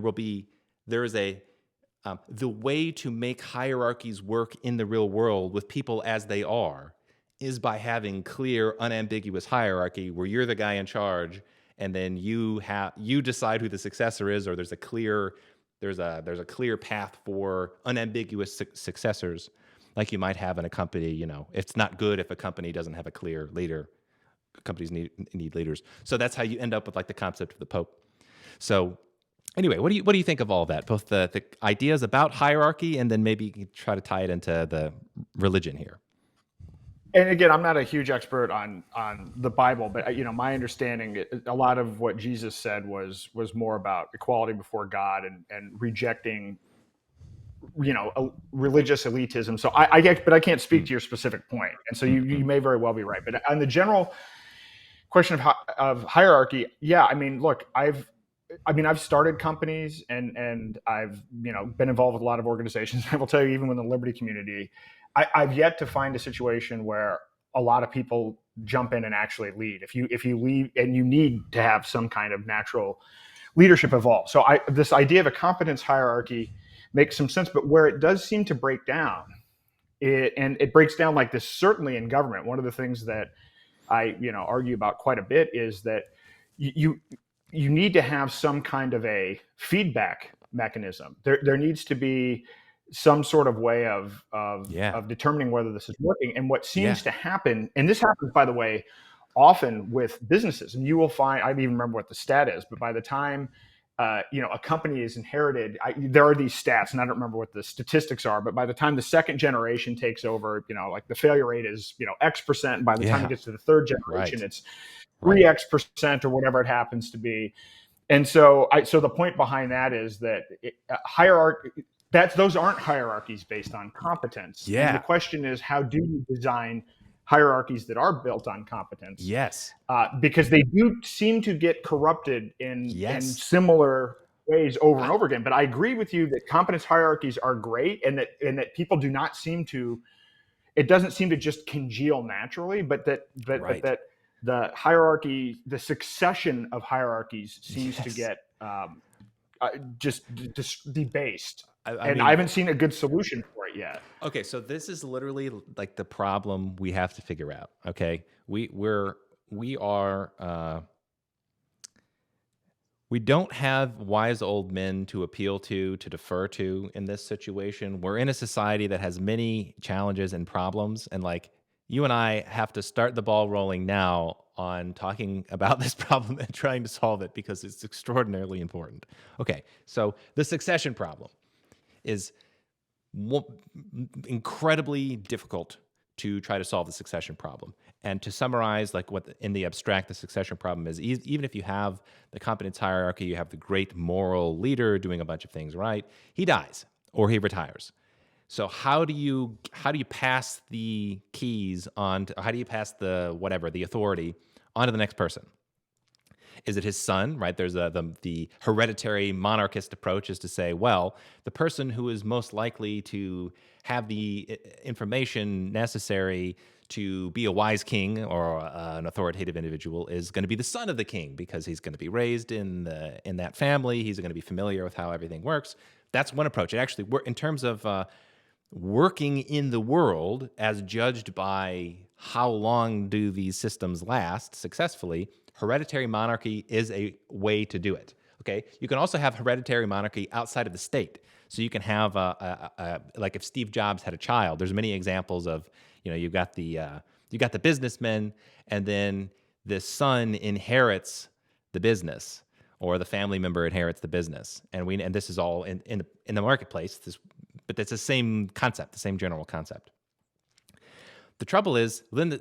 there is the way to make hierarchies work in the real world with people as they are is by having clear, unambiguous hierarchy where you're the guy in charge, and then you decide who the successor is, or there's a clear path for unambiguous successors. Like you might have in a company, it's not good if a company doesn't have a clear leader. Companies need leaders. So that's how you end up with like the concept of the Pope. So anyway, what do you think of all that? Both the ideas about hierarchy, and then maybe you can try to tie it into the religion here. And again, I'm not a huge expert on the Bible, but my understanding, a lot of what Jesus said was more about equality before God and rejecting religious elitism. So but I can't speak to your specific point. And so you may very well be right. But on the general question of hierarchy, yeah, I mean, look, I've started companies and I've, been involved with a lot of organizations. I will tell you, even within the liberty community, I've yet to find a situation where a lot of people jump in and actually lead. If you lead, and you need to have some kind of natural leadership evolve. So this idea of a competence hierarchy makes some sense, but where it does seem to break down, it breaks down like this, certainly in government. One of the things that I argue about quite a bit is that you need to have some kind of a feedback mechanism. There needs to be some sort of way of Yeah. determining whether this is working. And what Yeah. seems to happen, and this happens, by the way, often with businesses, and you will find, I don't even remember what the stat is, but by the time a company is inherited, there are these stats, and I don't remember what the statistics are, but by the time the second generation takes over, like the failure rate is X%, and by the time it gets to the third generation, Right. it's 3X% or whatever it happens to be. And so the point behind that is that hierarchy, those aren't hierarchies based on competence. Yeah. And the question is, how do you design hierarchies that are built on competence? Yes. Because they do seem to get corrupted in similar ways over and over again. But I agree with you that competence hierarchies are great, and that people do not seem to. It doesn't seem to just congeal naturally, but that the hierarchy, the succession of hierarchies seems to get just debased. I mean, I haven't seen a good solution for it yet. Okay, so this is literally like the problem we have to figure out. Okay, we don't have wise old men to appeal to defer to in this situation. We're in a society that has many challenges and problems, and like you and I have to start the ball rolling now on talking about this problem and trying to solve it because it's extraordinarily important. Okay, so the succession problem is incredibly difficult to try to solve the succession problem. And to summarize, like what in the abstract the succession problem is, even if you have the competence hierarchy, you have the great moral leader doing a bunch of things right, he dies or he retires. So how do you pass the keys on to, how do you pass the authority onto the next person? Is it his son, right? There's the hereditary monarchist approach is to say, well, the person who is most likely to have the information necessary to be a wise king or an authoritative individual is going to be the son of the king because he's going to be raised in that family. He's going to be familiar with how everything works. That's one approach. It actually, in terms of working in the world as judged by how long do these systems last successfully, hereditary monarchy is a way to do it. Okay, you can also have hereditary monarchy outside of the state. So you can have like if Steve Jobs had a child. There's many examples of you got the businessman, and then the son inherits the business, or the family member inherits the business, and this is all in the marketplace. But it's the same concept, the same general concept. The trouble is, then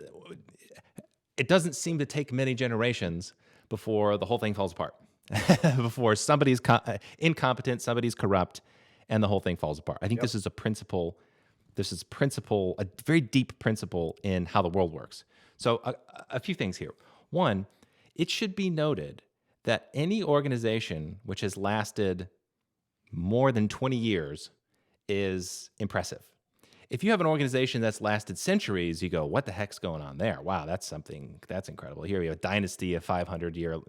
it doesn't seem to take many generations before the whole thing falls apart, before somebody's incompetent, somebody's corrupt, and the whole thing falls apart. I think this is a principle. This is a very deep principle in how the world works. So a few things here. One, it should be noted that any organization which has lasted more than 20 years is impressive. If you have an organization that's lasted centuries, you go, what the heck's going on there? Wow, that's incredible. Here we have a dynasty of 500 years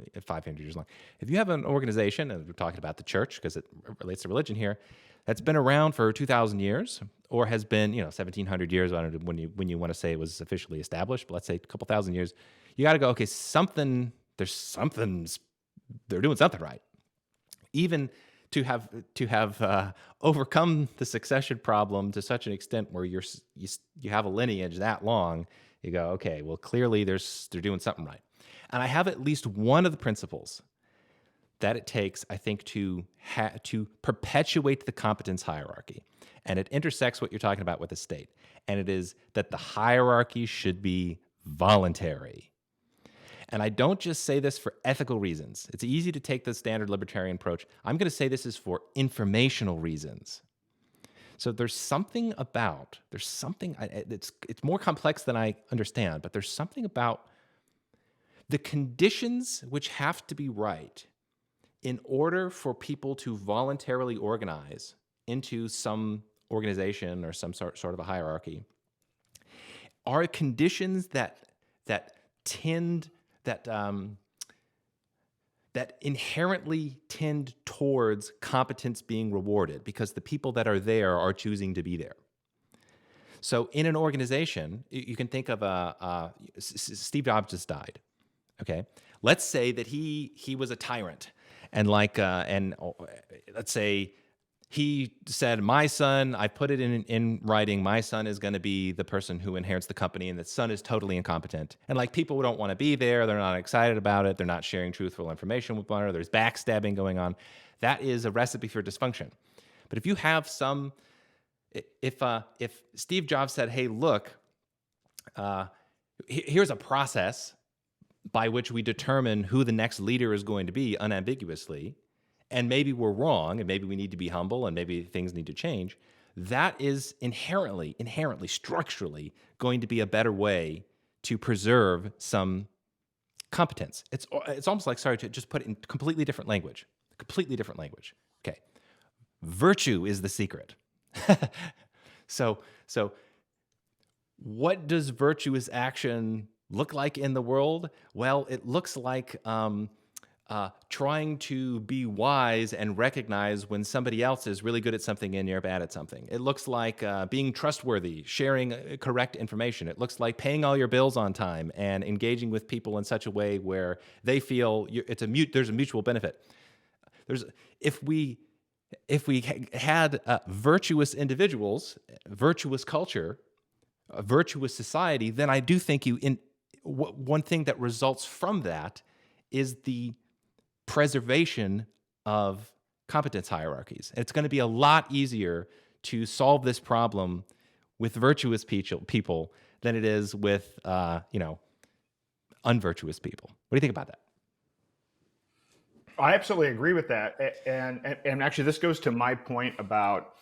long. If you have an organization, and we're talking about the church because it relates to religion here, that's been around for 2,000 years or has been 1,700 years, I don't know when you want to say it was officially established, but let's say a couple thousand years, you got to go, okay, they're doing something right. Even to have overcome the succession problem to such an extent where you have a lineage that long, you go, okay, well, clearly they're doing something right. And I have at least one of the principles that it takes, I think, to perpetuate the competence hierarchy. And it intersects what you're talking about with the state. And it is that the hierarchy should be voluntary. And I don't just say this for ethical reasons. It's easy to take the standard libertarian approach. I'm going to say this is for informational reasons. So it's more complex than I understand, but there's something about the conditions which have to be right in order for people to voluntarily organize into some organization or some sort of a hierarchy are conditions that inherently tend towards competence being rewarded because the people that are there are choosing to be there. So in an organization, you can think of Steve Jobs just died. Okay, let's say that he was a tyrant, and let's say he said, my son, I put it in writing, my son is going to be the person who inherits the company, and the son is totally incompetent. And like, people don't want to be there. They're not excited about it. They're not sharing truthful information with one another. There's backstabbing going on. That is a recipe for dysfunction. But if you have some, if Steve Jobs said, hey, look, here's a process by which we determine who the next leader is going to be unambiguously, and maybe we're wrong, and maybe we need to be humble, and maybe things need to change, that is inherently, structurally going to be a better way to preserve some competence. It's almost like, sorry to just put it in completely different language. Okay. Virtue is the secret. So what does virtuous action look like in the world? Well, it looks like trying to be wise and recognize when somebody else is really good at something and you're bad at something. It looks like being trustworthy, sharing correct information. It looks like paying all your bills on time and engaging with people in such a way where they feel there's a mutual benefit. If we had virtuous individuals, virtuous culture, a virtuous society, then I do think one thing that results from that is the preservation of competence hierarchies. And it's going to be a lot easier to solve this problem with virtuous people than it is with unvirtuous people. What do you think about that? I absolutely agree with that. And actually, this goes to my point about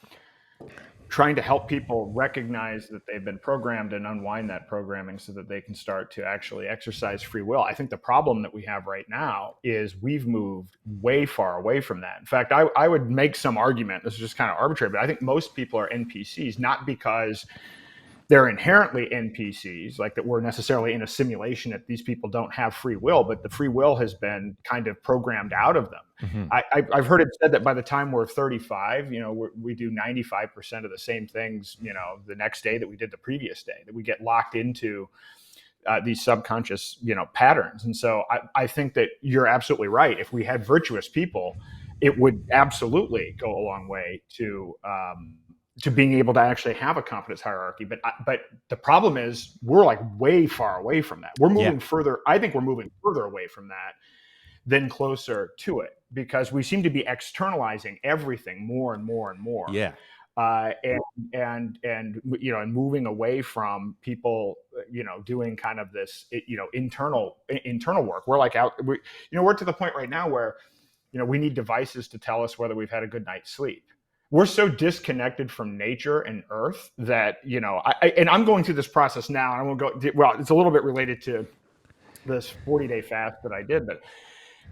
trying to help people recognize that they've been programmed and unwind that programming so that they can start to actually exercise free will. I think the problem that we have right now is we've moved way far away from that. In fact, I would make some argument, this is just kind of arbitrary, but I think most people are NPCs, not because they're inherently NPCs, like that we're necessarily in a simulation, that these people don't have free will, but the free will has been kind of programmed out of them. Mm-hmm. I've heard it said that by the time we're 35, we do 95% of the same things, the next day that we did the previous day, that we get locked into these subconscious, patterns. And so I think that you're absolutely right. If we had virtuous people, it would absolutely go a long way to being able to actually have a competence hierarchy. But the problem is we're like way far away from that. We're moving further. I think we're moving further away from that than closer to it, because we seem to be externalizing everything more and more and more. Yeah. And moving away from people, doing kind of this, internal work. We're like we're to the point right now where, we need devices to tell us whether we've had a good night's sleep. We're so disconnected from nature and earth that, and I'm going through this process now, and I won't go, well, it's a little bit related to this 40-day fast that I did, but,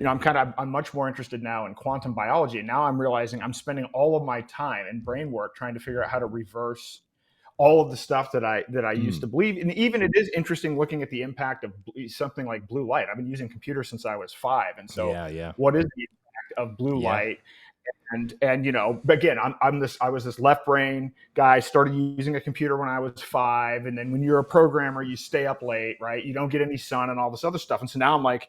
I'm much more interested now in quantum biology. And now I'm realizing I'm spending all of my time in brain work trying to figure out how to reverse all of the stuff that I used to believe. And even it is interesting looking at the impact of something like blue light. I've been using computers since I was 5. And so what is the impact of blue light? And again, I was this left brain guy, started using a computer when I was 5. And then when you're a programmer, you stay up late, right? You don't get any sun and all this other stuff. And so now I'm like,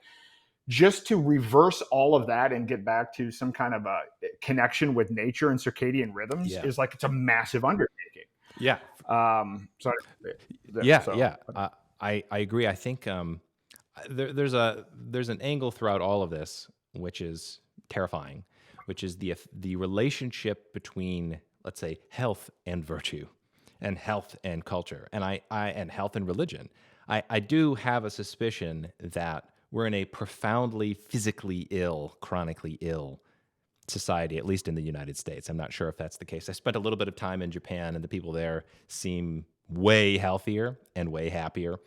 just to reverse all of that and get back to some kind of a connection with nature and circadian rhythms is like, it's a massive undertaking. Yeah. Sorry. I agree. I think there's an angle throughout all of this, which is terrifying, which is the relationship between, let's say, health and virtue, and health and culture, and health and religion. I do have a suspicion that we're in a profoundly physically ill, chronically ill society, at least in the United States. I'm not sure if that's the case. I spent a little bit of time in Japan, and the people there seem way healthier and way happier.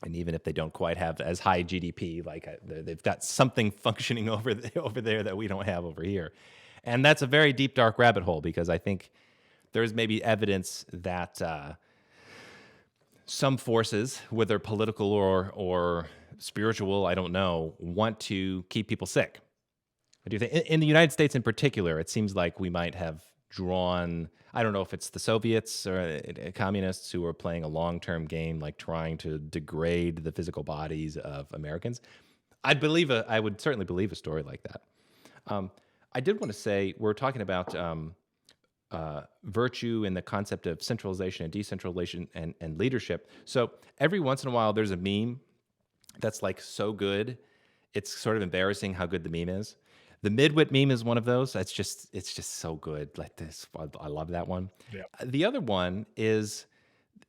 And even if they don't quite have as high GDP, like they've got something functioning over there that we don't have over here. And that's a very deep, dark rabbit hole, because I think there's maybe evidence that some forces, whether political or spiritual, I don't know, want to keep people sick. I do think in the United States in particular, it seems like we might have drawn, I don't know if it's the Soviets or communists who are playing a long-term game, like trying to degrade the physical bodies of Americans. I would certainly believe a story like that. I did want to say, we're talking about virtue and the concept of centralization and decentralization and leadership. So every once in a while, there's a meme that's like so good, it's sort of embarrassing how good the meme is. The midwit meme is one of those. It's just so good. Like this, I love that one. Yeah. The other one is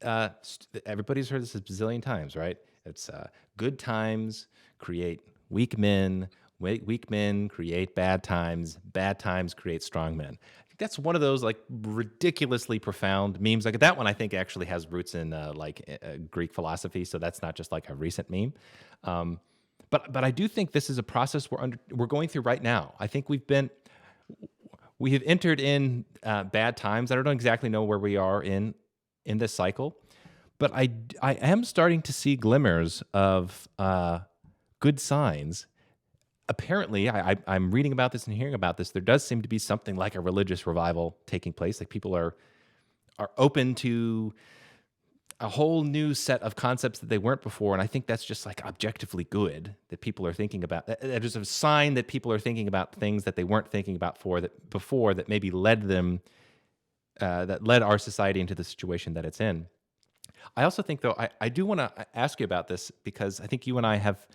everybody's heard this a bazillion times, right? It's good times create weak men, weak men create bad times create strong men. I think that's one of those like ridiculously profound memes. Like that one, I think actually has roots in Greek philosophy, so that's not just like a recent meme. But I do think this is a process we're going through right now. I think we have entered in bad times. I don't exactly know where we are in this cycle, but I am starting to see glimmers of good signs. Apparently, I'm reading about this and hearing about this. There does seem to be something like a religious revival taking place. Like people are open to a whole new set of concepts that they weren't before. And I think that's just like objectively good that people are thinking about. That is a sign that people are thinking about things that they weren't thinking about before that maybe led them, that led our society into the situation that it's in. I also think, though, I do want to ask you about this because I think you and I have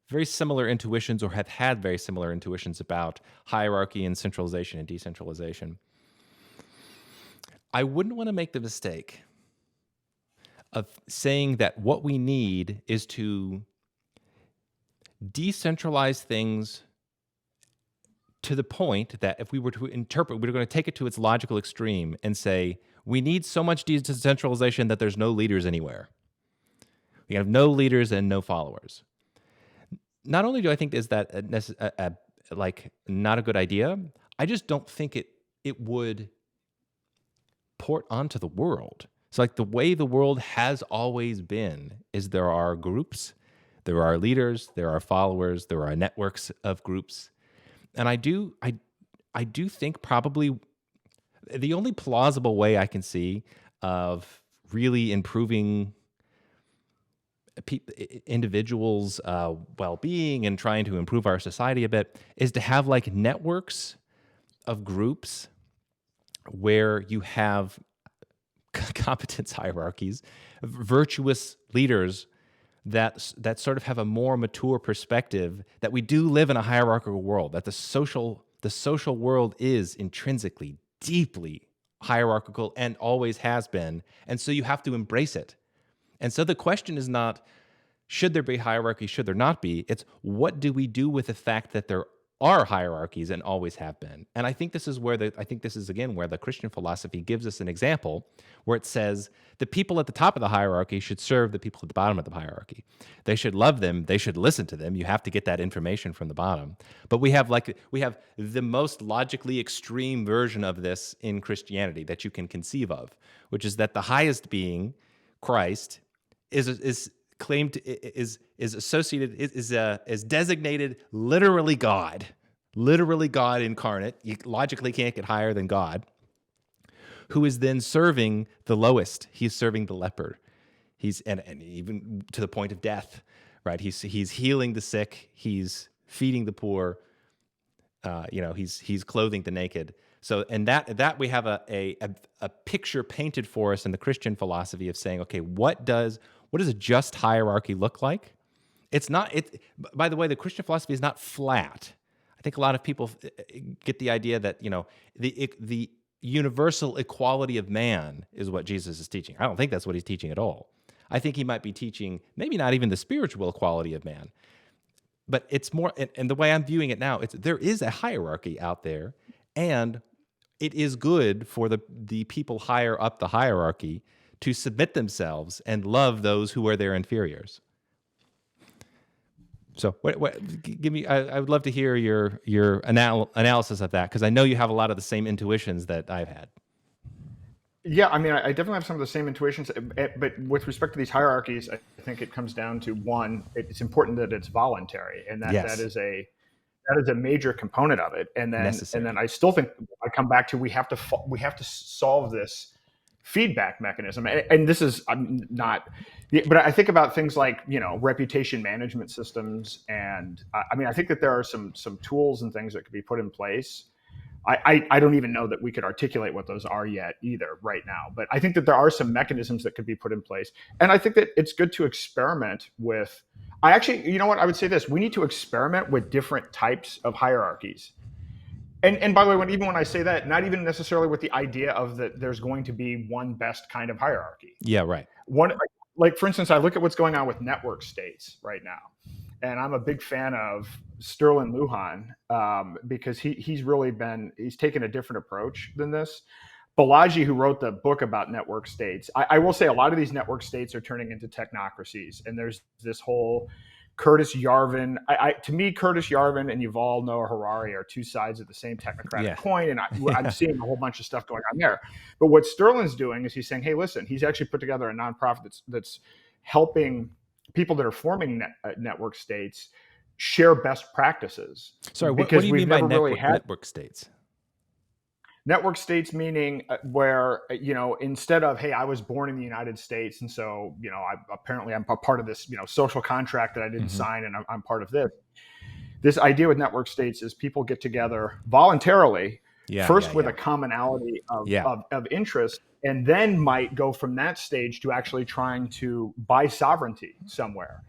very similar intuitions or have had very similar intuitions about hierarchy and centralization and decentralization. I wouldn't want to make the mistake of saying that what we need is to decentralize things to the point that if we were to interpret, we're going to take it to its logical extreme and say, we need so much decentralization that there's no leaders anywhere. We have no leaders and no followers. Not only do I think is that like not a good idea, I just don't think it would port onto the world. So like the way the world has always been is there are groups, there are leaders, there are followers, there are networks of groups. And I do think probably the only plausible way I can see of really improving individuals' well-being and trying to improve our society a bit is to have like networks of groups where you have competence hierarchies, virtuous leaders that sort of have a more mature perspective that we do live in a hierarchical world, that the social world is intrinsically, deeply hierarchical and always has been. And so you have to embrace it. And so the question is not, should there be hierarchy, should there not be? It's what do we do with the fact that there are hierarchies and always have been? And I think this is where again where the Christian philosophy gives us an example where it says the people at the top of the hierarchy should serve the people at the bottom of the hierarchy. They should love them, they should listen to them. You have to get that information from the bottom. But we have the most logically extreme version of this in Christianity that you can conceive of, which is that the highest being, Christ, is claimed is associated is designated literally God incarnate. You logically can't get higher than God, who is then serving the lowest. He's serving the leper. He's and even to the point of death, right? He's healing the sick. He's feeding the poor. He's clothing the naked. So, and that we have a picture painted for us in the Christian philosophy of saying, okay, what does a just hierarchy look like? By the way, the Christian philosophy is not flat. I think a lot of people get the idea that, the universal equality of man is what Jesus is teaching. I don't think that's what he's teaching at all. I think he might be teaching maybe not even the spiritual equality of man, but it's more, and the way I'm viewing it now, there is a hierarchy out there, and it is good for the people higher up the hierarchy to submit themselves and love those who are their inferiors. So, give me. I would love to hear your analysis of that, because I know you have a lot of the same intuitions that I've had. Yeah, I mean, I definitely have some of the same intuitions, but with respect to these hierarchies, I think it comes down to one: it's important that it's voluntary, and that Yes. that is a major component of it. And then Necessary. and then I still think I come back to we have to solve this feedback mechanism. And this is not, but I think about things like, reputation management systems. And I mean, I think that there are some tools and things that could be put in place I don't even know that we could articulate what those are yet either right now. But I think that there are some mechanisms that could be put in place. And I think that it's good to experiment with. I actually, you know what, I would say this: we need to experiment with different types of hierarchies. And by the way, even when I say that, not even necessarily with the idea of that there's going to be one best kind of hierarchy. Yeah, right. One, like for instance, I look at what's going on with network states right now, and I'm a big fan of Sterling Lujan because he's taken a different approach than this. Balaji, who wrote the book about network states, I will say a lot of these network states are turning into technocracies, and there's this whole Curtis Yarvin. To me, Curtis Yarvin and Yuval Noah Harari are two sides of the same technocratic coin, and I'm seeing a whole bunch of stuff going on there. But what Sterling's doing is he's saying, hey, listen, he's actually put together a nonprofit that's helping people that are forming network states share best practices. Sorry, what do you mean by network states? Network states meaning where, instead of, hey, I was born in the United States, and so, I'm a part of this, social contract that I didn't sign, and I'm part of this. This idea with network states is people get together voluntarily, with a commonality of interest, and then might go from that stage to actually trying to buy sovereignty somewhere.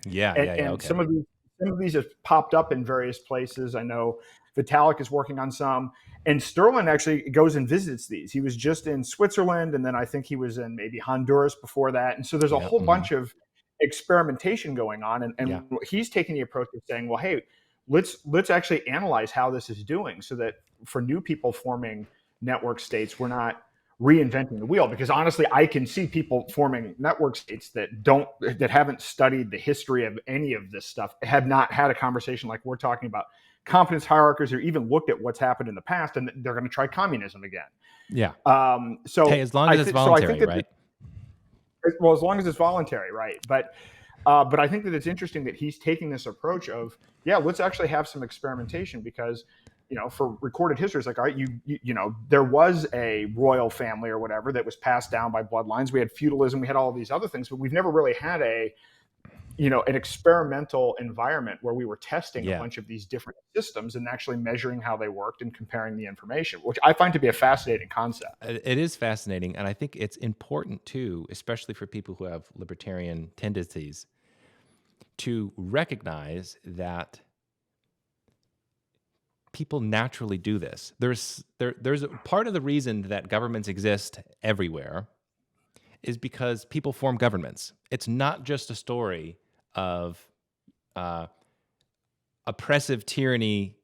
Some of these have popped up in various places. I know Vitalik is working on some. And Sterling actually goes and visits these. He was just in Switzerland, and then I think he was in maybe Honduras before that. And so there's a whole bunch of experimentation going on. And he's taking the approach of saying, well, hey, let's actually analyze how this is doing so that for new people forming network states, we're not reinventing the wheel. Because honestly, I can see people forming network states that haven't studied the history of any of this stuff, have not had a conversation like we're talking about competence hierarchies, or even looked at what's happened in the past, and they're going to try communism again. Yeah. As long as it's voluntary, right? Well, as long as it's voluntary, right? But I think that it's interesting that he's taking this approach of, let's actually have some experimentation, because for recorded history, it's like, all right, there was a royal family or whatever that was passed down by bloodlines. We had feudalism, we had all of these other things, but we've never really had an experimental environment where we were testing a bunch of these different systems and actually measuring how they worked and comparing the information, which I find to be a fascinating concept. It is fascinating. And I think it's important too, especially for people who have libertarian tendencies, to recognize that people naturally do this. There's a part of the reason that governments exist everywhere is because people form governments. It's not just a story of oppressive tyranny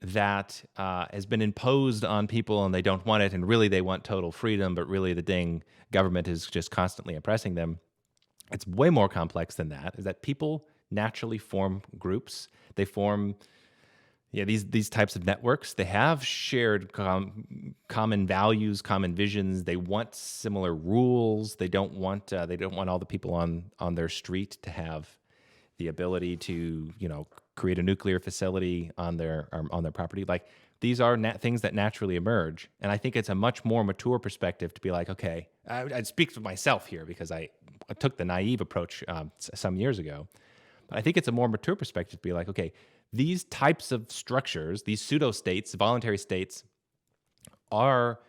that has been imposed on people and they don't want it, and really they want total freedom, but really the dang government is just constantly oppressing them. It's way more complex than that, is that people naturally form groups. They form these types of networks. They have shared common values, common visions. They want similar rules. They don't want all the people on their street to have the ability to create a nuclear facility on their property. Like, these are things that naturally emerge. And I think it's a much more mature perspective to be like, okay, I'd speak for myself here because I took the naive approach some years ago. But I think it's a more mature perspective to be like, okay, these types of structures, these pseudo-states, voluntary states, are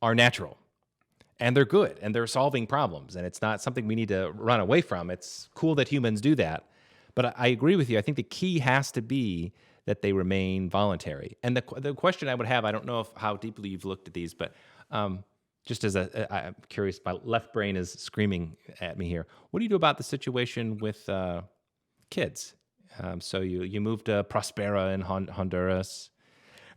natural, and they're good, and they're solving problems, and it's not something we need to run away from. It's cool that humans do that. But I agree with you. I think the key has to be that they remain voluntary. And the question I would have, I don't know how deeply you've looked at these, but just as I'm curious, my left brain is screaming at me here. What do you do about the situation with kids? So you move to Prospera in Honduras,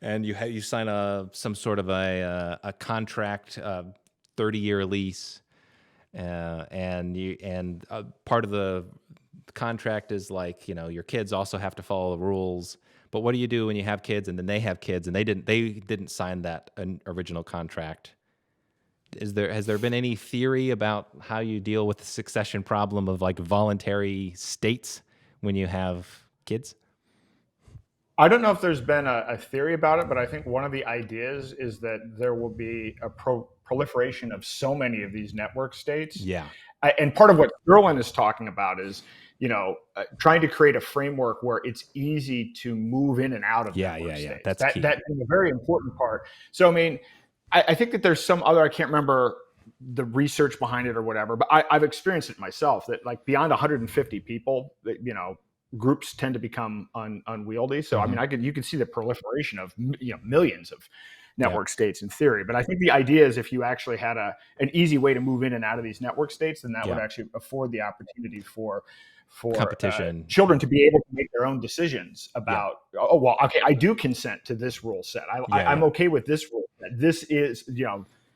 and you sign some sort of a contract, 30-year lease, and part of the contract is like, your kids also have to follow the rules. But what do you do when you have kids and then they have kids and they didn't sign that original contract? Has there been any theory about how you deal with the succession problem of like voluntary states when you have kids? I don't know if there's been a theory about it, but I think one of the ideas is that there will be a proliferation of so many of these network states. Yeah. And part of what Sterling is talking about is trying to create a framework where it's easy to move in and out of network states. That's key. That is a very important part. So, I mean, I think that there's some other, I can't remember the research behind it or whatever, but I've experienced it myself that like beyond 150 people, that, groups tend to become unwieldy. So, I mean, you can see the proliferation of, millions of network states in theory. But I think the idea is if you actually had an easy way to move in and out of these network states, then that would actually afford the opportunity for competition, children to be able to make their own decisions about, oh, well, okay, I do consent to this rule set. I'm okay with this rule set. This is,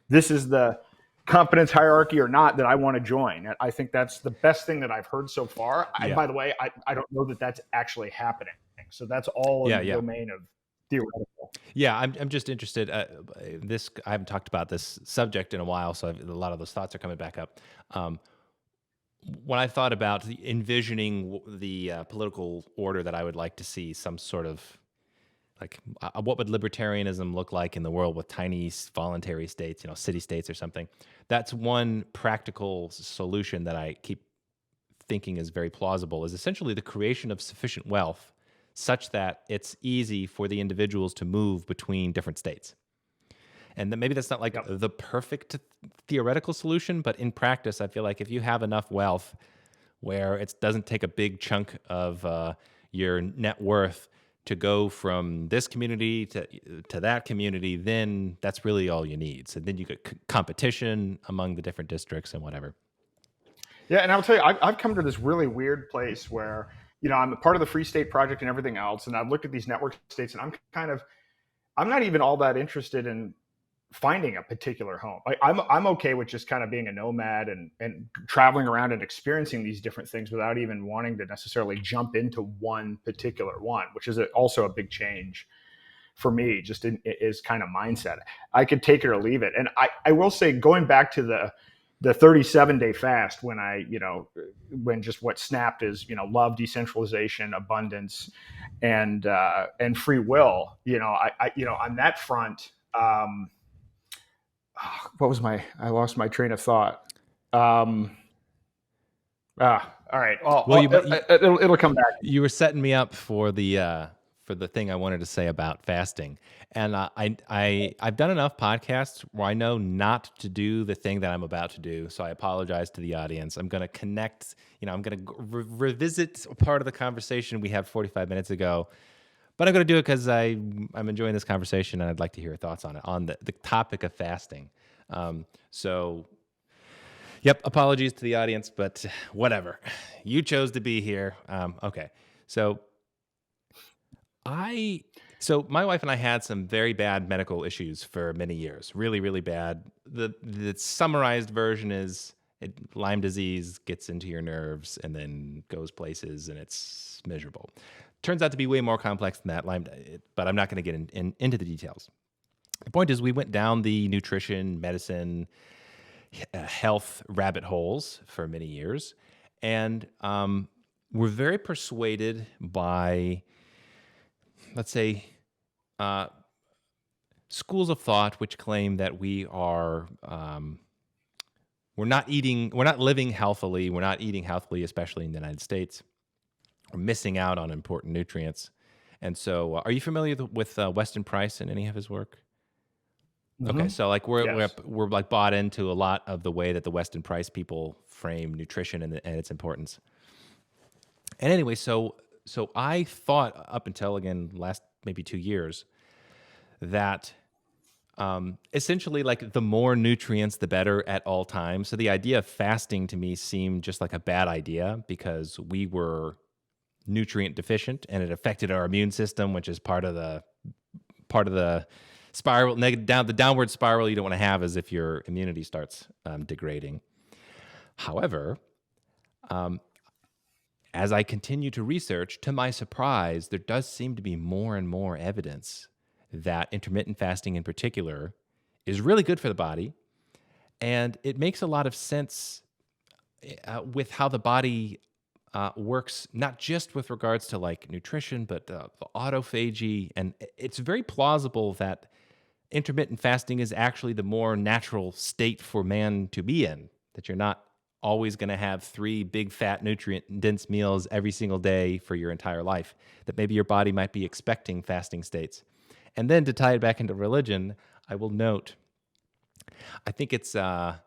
this is the competence hierarchy or not that I want to join. I think that's the best thing that I've heard so far. By the way, I don't know that that's actually happening. So that's all in the domain of theoretical. Yeah, I'm just interested. I haven't talked about this subject in a while, so a lot of those thoughts are coming back up. When I thought about envisioning the political order that I would like to see, some sort of like what would libertarianism look like in the world with tiny voluntary states, city states or something. That's one practical solution that I keep thinking is very plausible, is essentially the creation of sufficient wealth such that it's easy for the individuals to move between different states. And then maybe that's not like the perfect theoretical solution, but in practice, I feel like if you have enough wealth where it doesn't take a big chunk of your net worth to go from this community to that community, then that's really all you need. So then you get competition among the different districts and whatever. Yeah, and I'll tell you, I've come to this really weird place where, I'm a part of the Free State Project and everything else, and I've looked at these network states, and I'm not even all that interested in finding a particular home. I'm okay with just kind of being a nomad and traveling around and experiencing these different things without even wanting to necessarily jump into one particular one, which is also a big change for me, just is kind of mindset. I could take it or leave it. And I will say, going back to the 37-day fast, when just what snapped is, love, decentralization, abundance, and free will, on that front, I lost my train of thought. All right. It'll come back. You were setting me up for the thing I wanted to say about fasting. And I've done enough podcasts where I know not to do the thing that I'm about to do. So I apologize to the audience. I'm going to connect, I'm going to revisit part of the conversation we had 45 minutes ago. But I'm going to do it because I'm enjoying this conversation and I'd like to hear your thoughts on it, on the topic of fasting. Apologies to the audience, but whatever. You chose to be here. Okay. So my wife and I had some very bad medical issues for many years, really, really bad. The summarized version is Lyme disease gets into your nerves and then goes places and it's miserable. Turns out to be way more complex than that, but I'm not going to get into the details. The point is we went down the nutrition, medicine, health rabbit holes for many years, and we're very persuaded by, let's say, schools of thought which claim that we're not living healthily, we're not eating healthily, especially in the United States. We're missing out on important nutrients. And so, are you familiar with Weston Price and any of his work? Mm-hmm. Okay, so like we're like bought into a lot of the way that the Weston Price people frame nutrition and its importance. And anyway, so I thought up until last maybe 2 years that essentially like the more nutrients, the better at all times. So the idea of fasting to me seemed just like a bad idea because we were nutrient deficient and it affected our immune system, which is part of the spiral, the downward spiral you don't want to have is if your immunity starts degrading. However, as I continue to research, to my surprise, there does seem to be more and more evidence that intermittent fasting in particular is really good for the body. And it makes a lot of sense with how the body works, not just with regards to like nutrition, but the autophagy. And it's very plausible that intermittent fasting is actually the more natural state for man to be in, that you're not always going to have 3 big fat nutrient dense meals every single day for your entire life, that maybe your body might be expecting fasting states. And then to tie it back into religion, I will note, I think it's not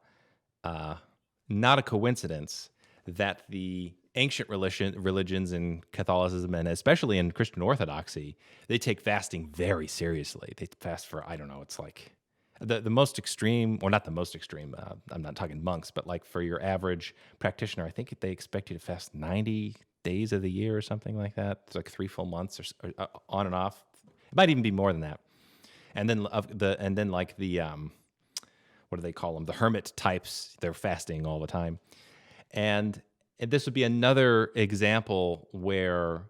a coincidence that the ancient religions in Catholicism and especially in Christian Orthodoxy, they take fasting very seriously. They fast for, I don't know, it's like the most extreme, or not the most extreme, I'm not talking monks, but like for your average practitioner, I think they expect you to fast 90 days of the year or something like that. It's like 3 full months or on and off. It might even be more than that. And then like the what do they call them? The hermit types, they're fasting all the time. And this would be another example where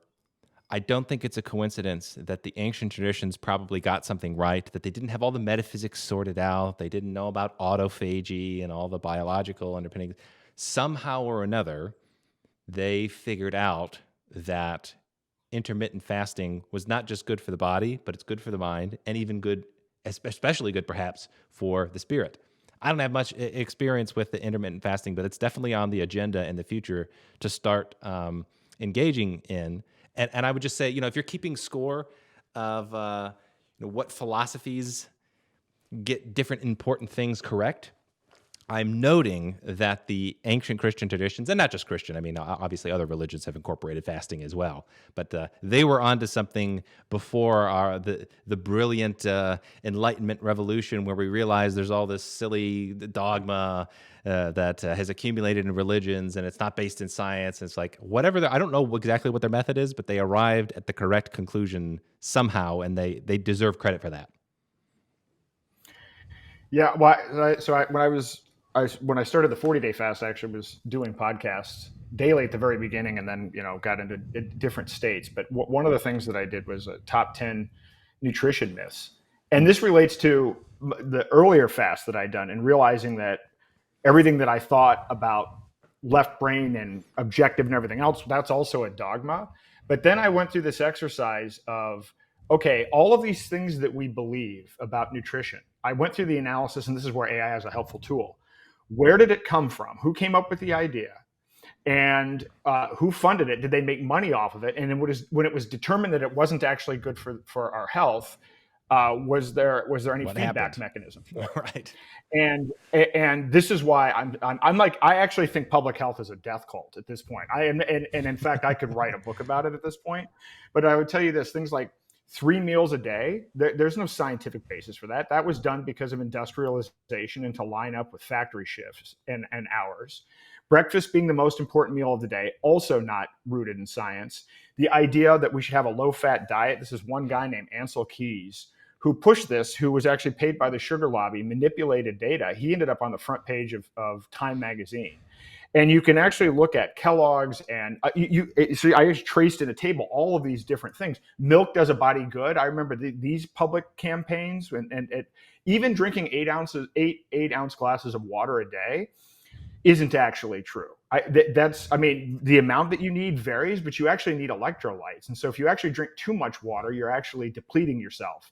I don't think it's a coincidence that the ancient traditions probably got something right, that they didn't have all the metaphysics sorted out. They didn't know about autophagy and all the biological underpinnings. Somehow or another, they figured out that intermittent fasting was not just good for the body, but it's good for the mind, and even good, especially good perhaps for the spirit. I don't have much experience with the intermittent fasting, but it's definitely on the agenda in the future to start engaging in. And I would just say, if you're keeping score of what philosophies get different important things correct, I'm noting that the ancient Christian traditions, and not just Christian, I mean, obviously other religions have incorporated fasting as well, but they were onto something before the brilliant Enlightenment revolution, where we realized there's all this silly dogma that has accumulated in religions, and it's not based in science. It's like, whatever, I don't know exactly what their method is, but they arrived at the correct conclusion somehow, and they deserve credit for that. Yeah, well, when I started the 40-day fast, I actually was doing podcasts daily at the very beginning, and then got into different states. But one of the things that I did was a top 10 nutrition myths, and this relates to the earlier fast that I'd done, and realizing that everything that I thought about left brain and objective and everything else, that's also a dogma. But then I went through this exercise of, okay, all of these things that we believe about nutrition, I went through the analysis, and this is where AI is a helpful tool. Where did it come from? Who came up with the idea? And who funded it? Did they make money off of it? And then when it was determined that it wasn't actually good for our health, was there any feedback mechanism? Right. And this is why I'm like, I actually think public health is a death cult at this point. And in fact, I could write a book about it at this point. But I would tell you this: things like 3 meals a day, there's no scientific basis for that. That was done because of industrialization and to line up with factory shifts and hours. Breakfast being the most important meal of the day, also not rooted in science. The idea that we should have a low-fat diet, this is one guy named Ansel Keys who pushed this, who was actually paid by the sugar lobby, manipulated data. He ended up on the front page of Time magazine. And you can actually look at Kellogg's, and so I just traced in a table all of these different things. Milk does a body good. I remember these public campaigns, and even drinking 8-ounce glasses of water a day isn't actually true. The amount that you need varies, but you actually need electrolytes. And so if you actually drink too much water, you're actually depleting yourself.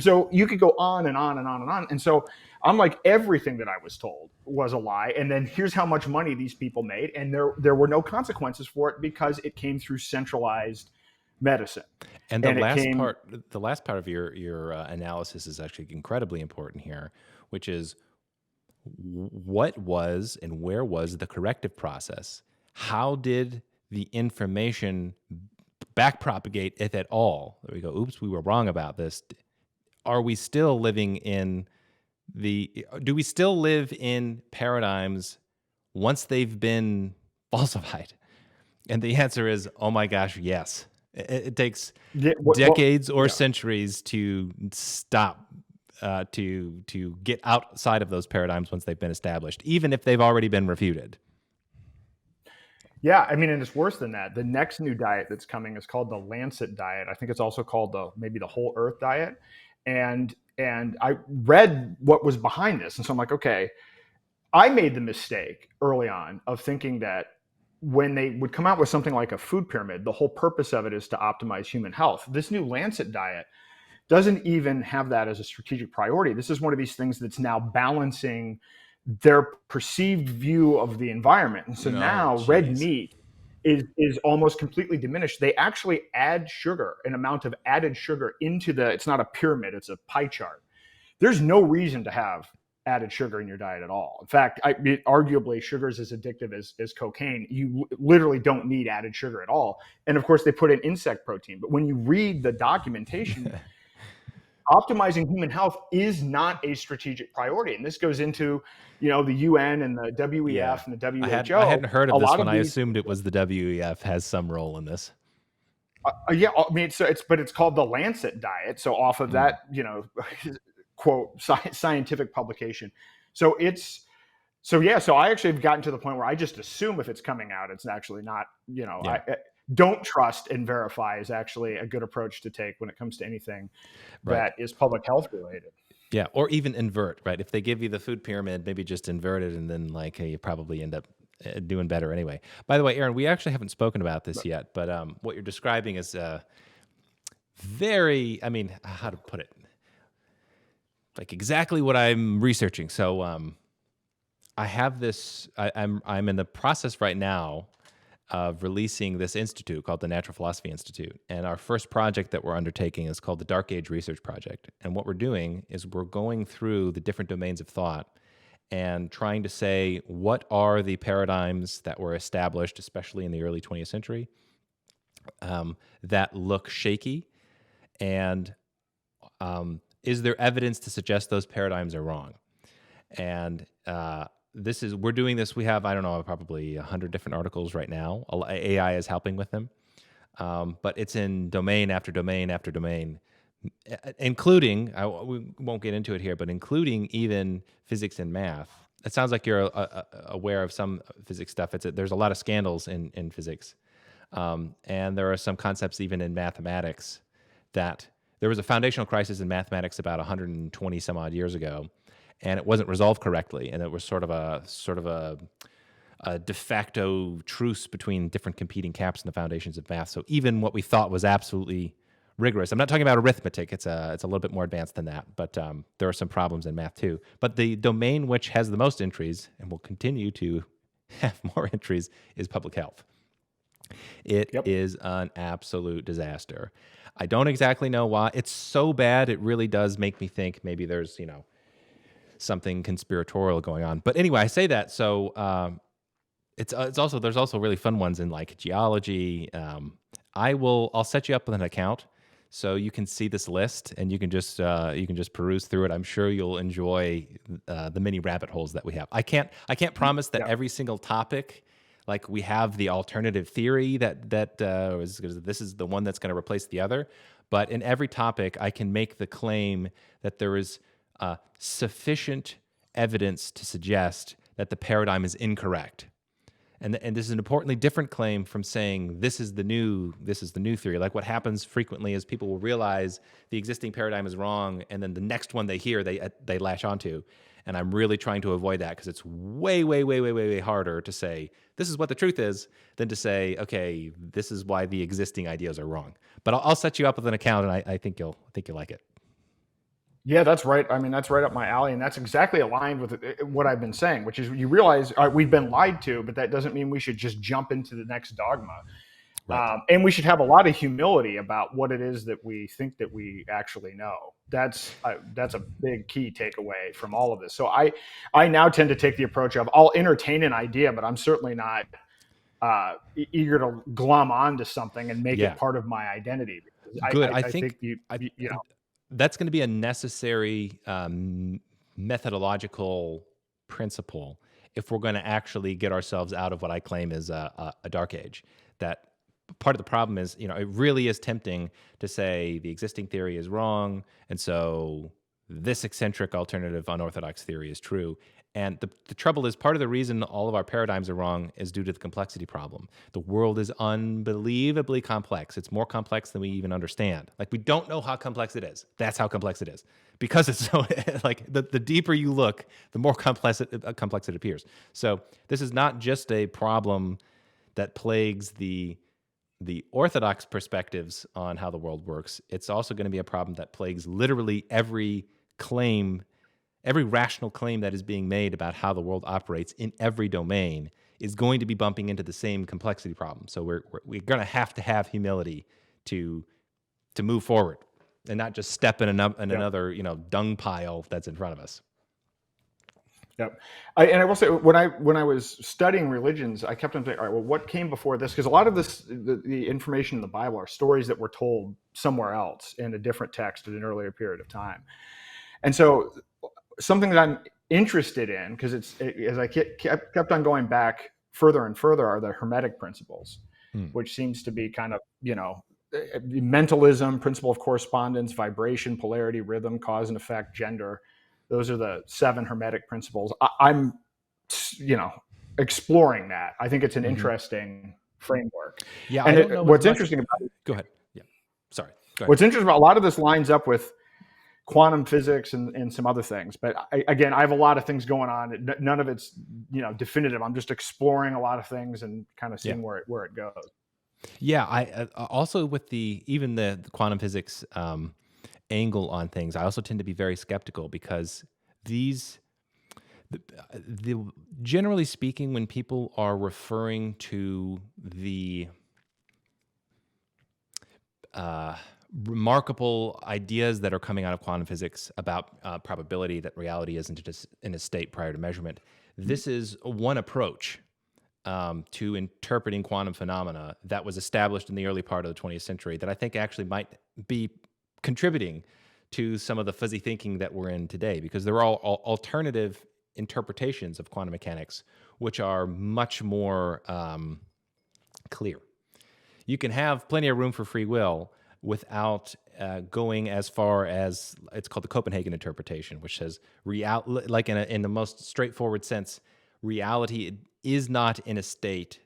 So you could go on and on and on and on. And so I'm like, everything that I was told was a lie. And then here's how much money these people made. And there were no consequences for it because it came through centralized medicine. And the last part of your analysis is actually incredibly important here, which is what was and where was the corrective process? How did the information backpropagate, if at all? There we go. Oops, we were wrong about this. Are we still living in do we still live in paradigms once they've been falsified? And the answer is, oh my gosh, yes. It takes decades or centuries to stop, to get outside of those paradigms once they've been established, even if they've already been refuted. Yeah, and it's worse than that. The next new diet that's coming is called the Lancet diet. I think it's also called maybe the Whole Earth diet. And I read what was behind this. And so I'm like, okay, I made the mistake early on of thinking that when they would come out with something like a food pyramid, the whole purpose of it is to optimize human health. This new Lancet diet doesn't even have that as a strategic priority. This is one of these things that's now balancing their perceived view of the environment. And so No, now red geez. meat is almost completely diminished. They actually add sugar, an amount of added sugar into it's not a pyramid, it's a pie chart. There's no reason to have added sugar in your diet at all. In fact, arguably sugar is as addictive as cocaine. You literally don't need added sugar at all. And of course, they put in insect protein. But when you read the documentation, optimizing human health is not a strategic priority. And this goes into, the UN and the WEF and the WHO. I hadn't heard of A this lot one. of I these, assumed it was the WEF has some role in this. yeah, I mean, but it's called the Lancet diet. So off of that, quote scientific publication. So I actually have gotten to the point where I just assume if it's coming out, it's actually not, Yeah. Don't trust and verify is actually a good approach to take when it comes to anything that is public health related. Yeah, or even invert, right? If they give you the food pyramid, maybe just invert it, and then you probably end up doing better anyway. By the way, Aaron, we actually haven't spoken about this yet, but what you're describing is very, how to put it, like exactly what I'm researching. So I have this. I'm in the process right now of releasing this institute called the Natural Philosophy Institute. And our first project that we're undertaking is called the Dark Age Research Project. And what we're doing is we're going through the different domains of thought and trying to say, what are the paradigms that were established, especially in the early 20th century, that look shaky? And is there evidence to suggest those paradigms are wrong? And we're doing this. We have, I don't know, probably 100 different articles right now. AI is helping with them. But it's in domain after domain after domain, including, we won't get into it here, but including even physics and math. It sounds like you're aware of some physics stuff. There's a lot of scandals in physics. And there are some concepts even in mathematics that there was a foundational crisis in mathematics about 120 some odd years ago, and it wasn't resolved correctly, and it was sort of a de facto truce between different competing camps in the foundations of math. So even what we thought was absolutely rigorous, I'm not talking about arithmetic, it's a little bit more advanced than that, but there are some problems in math too. But the domain which has the most entries, and will continue to have more entries, is public health. It is an absolute disaster. I don't exactly know why. It's so bad, it really does make me think maybe there's, something conspiratorial going on. But anyway, I say that, so it's also, there's also really fun ones in like geology. I'll set you up with an account so you can see this list and you can just peruse through it. I'm sure you'll enjoy the many rabbit holes that we have. I can't promise that every single topic, like we have the alternative theory that this is the one that's going to replace the other. But in every topic, I can make the claim that there is sufficient evidence to suggest that the paradigm is incorrect. And this is an importantly different claim from saying this is the new theory. Like what happens frequently is people will realize the existing paradigm is wrong, and then the next one they hear they latch onto. And I'm really trying to avoid that because it's way harder to say this is what the truth is than to say, okay, this is why the existing ideas are wrong. But I'll set you up with an account, and I think you'll like it. Yeah, that's right. I mean, that's right up my alley, and that's exactly aligned with what I've been saying, which is you realize we've been lied to, but that doesn't mean we should just jump into the next dogma. Right. And we should have a lot of humility about what it is that we think that we actually know. That's a big key takeaway from all of this. So I now tend to take the approach of I'll entertain an idea, but I'm certainly not eager to glom onto something and make it part of my identity. Good. I think you know. That's going to be a necessary methodological principle if we're going to actually get ourselves out of what I claim is a dark age. That part of the problem is, it really is tempting to say the existing theory is wrong, and so this eccentric alternative unorthodox theory is true. And the trouble is, part of the reason all of our paradigms are wrong is due to the complexity problem. The world is unbelievably complex. It's more complex than we even understand. Like, we don't know how complex it is. That's how complex it is. Because it's so, like, the deeper you look, the more complex it appears. So this is not just a problem that plagues the orthodox perspectives on how the world works. It's also going to be a problem that plagues literally every claim every rational claim that is being made about how the world operates in every domain is going to be bumping into the same complexity problem. So we're going to have humility to move forward and not just step in another dung pile that's in front of us. Yep. And I will say, when I was studying religions, I kept on thinking, all right, well, what came before this? Because a lot of the information in the Bible are stories that were told somewhere else in a different text at an earlier period of time. And so something that I'm interested in, because as I kept on going back further and further, are the Hermetic principles, which seems to be kind of, mentalism, principle of correspondence, vibration, polarity, rhythm, cause and effect, gender. Those are the 7 Hermetic principles. I'm, exploring that. I think it's an interesting framework. Yeah, and I don't know what's as much- interesting about it, Go ahead. Yeah, sorry. Go ahead. what's interesting about a lot of this lines up with quantum physics and some other things. But I have a lot of things going on. None of it's definitive. I'm just exploring a lot of things and kind of seeing where it goes. Yeah, I also with even the quantum physics angle on things, I also tend to be very skeptical because generally speaking, when people are referring to the remarkable ideas that are coming out of quantum physics about probability that reality isn't just in a state prior to measurement, this is one approach to interpreting quantum phenomena that was established in the early part of the 20th century that I think actually might be contributing to some of the fuzzy thinking that we're in today, because there are all alternative interpretations of quantum mechanics which are much more clear. You can have plenty of room for free will without going as far as it's called the Copenhagen interpretation, which says like in the most straightforward sense, reality is not in a state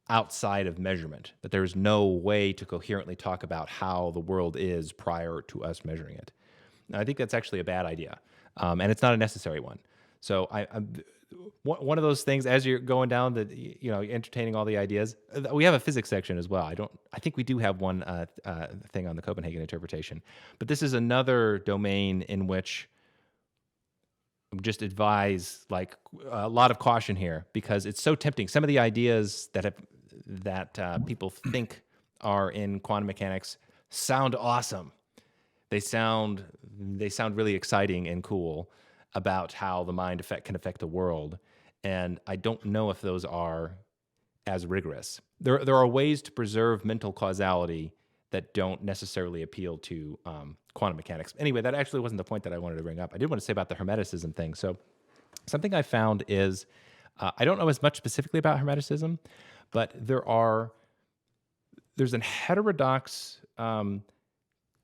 outside of measurement, that there's no way to coherently talk about how the world is prior to us measuring it. And I think that's actually a bad idea, and it's not a necessary one. So one of those things, as you're going down entertaining all the ideas, we have a physics section as well. I think we do have one thing on the Copenhagen interpretation, but this is another domain in which just advise a lot of caution here, because it's so tempting. Some of the ideas that people think are in quantum mechanics sound awesome. They sound really exciting and cool about how the mind can affect the world, and I don't know if those are as rigorous. There are ways to preserve mental causality that don't necessarily appeal to quantum mechanics. Anyway, that actually wasn't the point that I wanted to bring up. I did want to say about the Hermeticism thing. So something I found is, I don't know as much specifically about Hermeticism, but there's a heterodox